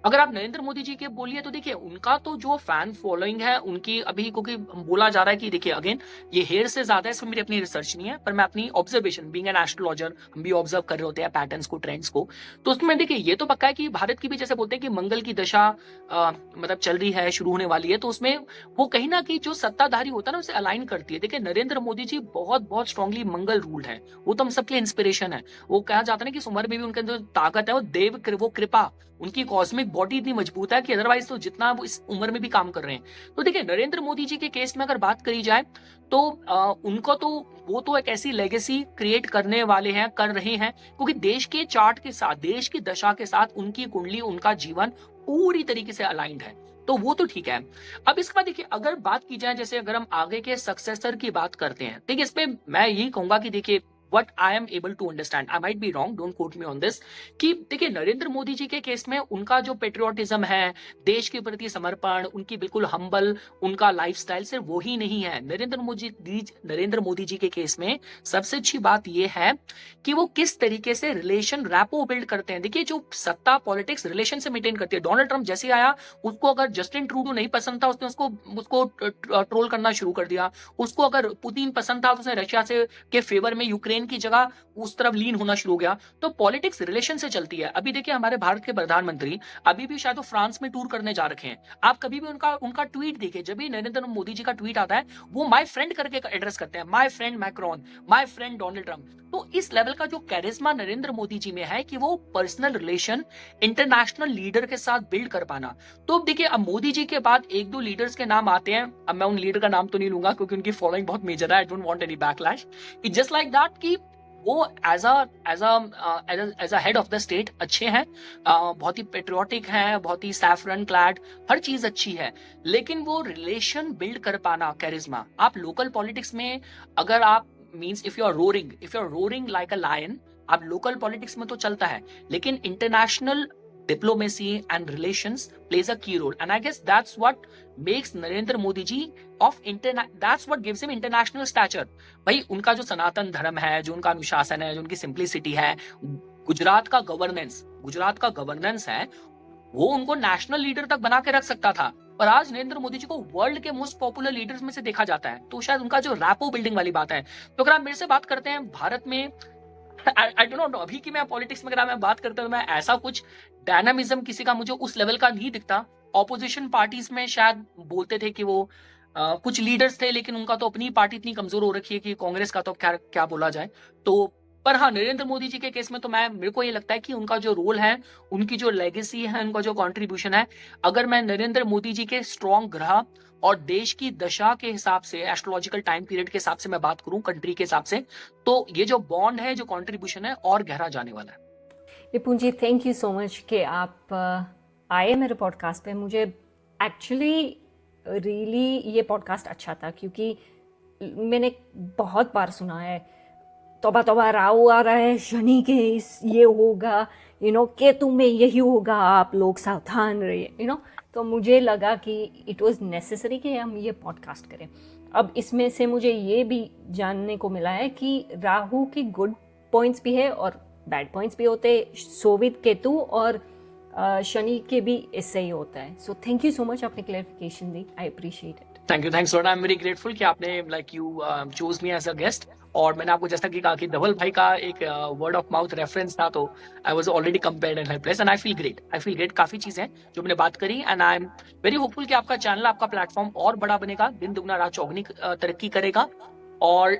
अगर आप नरेंद्र मोदी जी के बोलिए तो देखिए उनका तो जो फैन फॉलोइंग है उनकी अभी, क्योंकि बोला जा रहा है कि देखिए अगेन ये हेयर से ज्यादा है, इसमें मेरी अपनी रिसर्च नहीं है, पर मैं अपनी ऑब्जर्वेशन, बीइंग एन एस्ट्रोलॉजर, हम भी ऑब्जर्व कर रहे होते हैं पैटर्न्स को, ट्रेंड्स को। तो उसमें देखिए ये तो पक्का है कि भारत की भी जैसे बोलते हैं कि मंगल की दशा मतलब चल रही है, शुरू होने वाली है, तो उसमें वो कहीं ना कहीं जो सत्ताधारी होता है ना उसे अलाइन करती है। देखिए नरेंद्र मोदी जी बहुत बहुत स्ट्रांगली मंगल रूल्ड है, वो तो हम सबके इंस्पिरेशन है। वो कहा जाता है ना कि इस उम्र में भी उनके अंदर जो ताकत है वो कृपा, उनकी कॉस्मिक बॉडी इतनी मजबूत है कि अदरवाइज तो जितना वो इस उम्र में भी काम कर रहे हैं। तो देखिए नरेंद्र मोदी जी के केस में अगर बात करी जाए तो उनको तो वो तो एक ऐसी लेगेसी क्रिएट करने वाले हैं, कर रहे हैं, क्योंकि देश के चार्ट के साथ, देश की दशा के साथ उनकी कुंडली, उनका जीवन पूरी तरीके से अलाइंड है। तो वो तो ठीक है। अब इसके बाद देखिए अगर बात की जाए, जैसे अगर हम आगे के सक्सेसर की बात करते हैं, देखिए इस पे मैं यही कहूंगा कि देखिए what I am able to understand, I might be wrong, don't quote me on this, कि देखिए नरेंद्र मोदी जी के केस में उनका जो पेट्रियोटिज्म है, देश के प्रति समर्पण, उनकी बिल्कुल हम्बल उनका लाइफस्टाइल, सिर्फ वो ही नहीं है। नरेंद्र मोदी जी के केस में सबसे अच्छी बात यह है कि वो किस तरीके से रिलेशन रैपो बिल्ड करते हैं। देखिए जो सत्ता पॉलिटिक्स रिलेशन से मेंटेन करती है। डोनाल्ड ट्रंप जैसे आया, उसको अगर जस्टिन ट्रूडो नहीं पसंद था, उसने उसको ट्रोल करना शुरू कर दिया। उसको अगर पुतिन पसंद था तो उसने रशिया से के फेवर में यूक्रेन की जगह उस तरफ लीन होना शुरू हो गया। तो पॉलिटिक्स रिलेशन से चलती है। अभी देखिए हमारे भारत के प्रधानमंत्री अभी भी शायद वो फ्रांस में टूर करने जा रखे हैं। आप कभी भी उनका उनका ट्वीट देखिए, जब भी नरेंद्र मोदी जी का ट्वीट आता है वो माय फ्रेंड करके एड्रेस करते हैं, my friend Macron, my friend Donald Trump. तो इस लेवल का जो कैरिज्मा नरेंद्र मोदी जी में है कि वो पर्सनल रिलेशन इंटरनेशनल लीडर के साथ बिल्ड कर पाना। तो देखिए अब मोदी जी के बाद एक दो लीडर्स के नाम आते हैं। अब मैं उन लीडर का नाम तो नहीं लूंगा क्योंकि उनकी फॉलोइंग बहुत मेजर है, I don't want any backlash. It's just like that कि वो as a head of the state अच्छे हैं, बहुत ही पेट्रियोटिक हैं, बहुत ही सैफरन क्लैड, हर चीज अच्छी है, लेकिन वो रिलेशन बिल्ड कर पाना, कैरिज्मा। आप लोकल पॉलिटिक्स में अगर आप means if you are roaring like a lion, आप लोकल पॉलिटिक्स में तो चलता है, लेकिन international diplomacy and relations plays a key role, and I guess that's what makes Narendra Modi ji that's what gives him international stature। भाई उनका जो सनातन धर्म है, जो उनका अनुशासन है, जो उनकी सिंप्लिसिटी है, गुजरात का गवर्नेंस है, वो उनको नेशनल लीडर तक बना के रख सकता था। और आज नरेंद्र मोदी जी को वर्ल्ड के मोस्ट पॉपुलर लीडर्स में से देखा जाता है। तो शायद उनका जो रैपो बिल्डिंग वाली बात है। तो अगर आप मेरे से बात करते हैं भारत में, आई डोंट नो, अभी की मैं पॉलिटिक्स में अगर मैं बात करता हूँ, मैं ऐसा कुछ डायनामिज्म किसी का मुझे उस लेवल का नहीं दिखता। ऑपोजिशन पार्टीज में शायद बोलते थे कि वो कुछ लीडर्स थे, लेकिन उनका तो अपनी पार्टी इतनी कमजोर हो रखी है कि कांग्रेस का तो क्या क्या बोला जाए। तो पर हाँ, नरेंद्र मोदी जी के केस में तो मेरे को ये लगता है कि उनका जो रोल है, उनकी जो लेगेसी है, उनका जो कंट्रीब्यूशन है, अगर मैं नरेंद्र मोदी जी के स्ट्रॉन्ग ग्रह और देश की दशा के हिसाब से, एस्ट्रोलॉजिकल टाइम पीरियड के हिसाब से मैं बात करूं, कंट्री के हिसाब से, तो ये जो बॉन्ड है, जो कंट्रीब्यूशन है, और गहरा जाने वाला है। निपुण जी, थैंक यू सो मच कि आप आए मेरे पॉडकास्ट पे। मुझे एक्चुअली रियली ये पॉडकास्ट अच्छा था, क्योंकि मैंने बहुत बार सुना है तौबा तौबा राहु आ रहा है, शनि के ये होगा, केतु में यही होगा, आप लोग सावधान रहिए, तो मुझे लगा कि इट वाज नेसेसरी कि हम ये पॉडकास्ट करें। अब इसमें से मुझे ये भी जानने को मिला है कि राहु की गुड पॉइंट्स भी है और बैड पॉइंट्स भी होते हैं, सोवित केतु और शनि के भी इससे ही होता है। So thank you so much, आपने क्लैरिफिकेशन दी, I appreciate it. Thanks lot, I am very grateful कि आपने like you choose me as a guest. और मैंने आपको जैसा कि कहा कि धवल भाई का एक वर्ड ऑफ माउथ रेफरेंस था, तो I was already compared and helpless, and I feel great. काफी चीजें जो मैंने बात करी, and I am very hopeful कि आपका चैनल, आपका प्लेटफॉर्म और बड़ा बनेगा, दिन दुगना रात चौगुनी तरक्की करेगा। और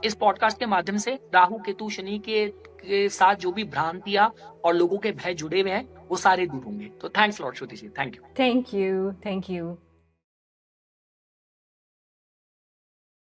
इस पॉडकास्ट के माध्यम से राहु केतु शनि के साथ जो भी भ्रांतियां और लोगों के भय जुड़े हुए हैं वो सारे दूर होंगे। तो thanks lot Shruti ji, thank you. Thank you.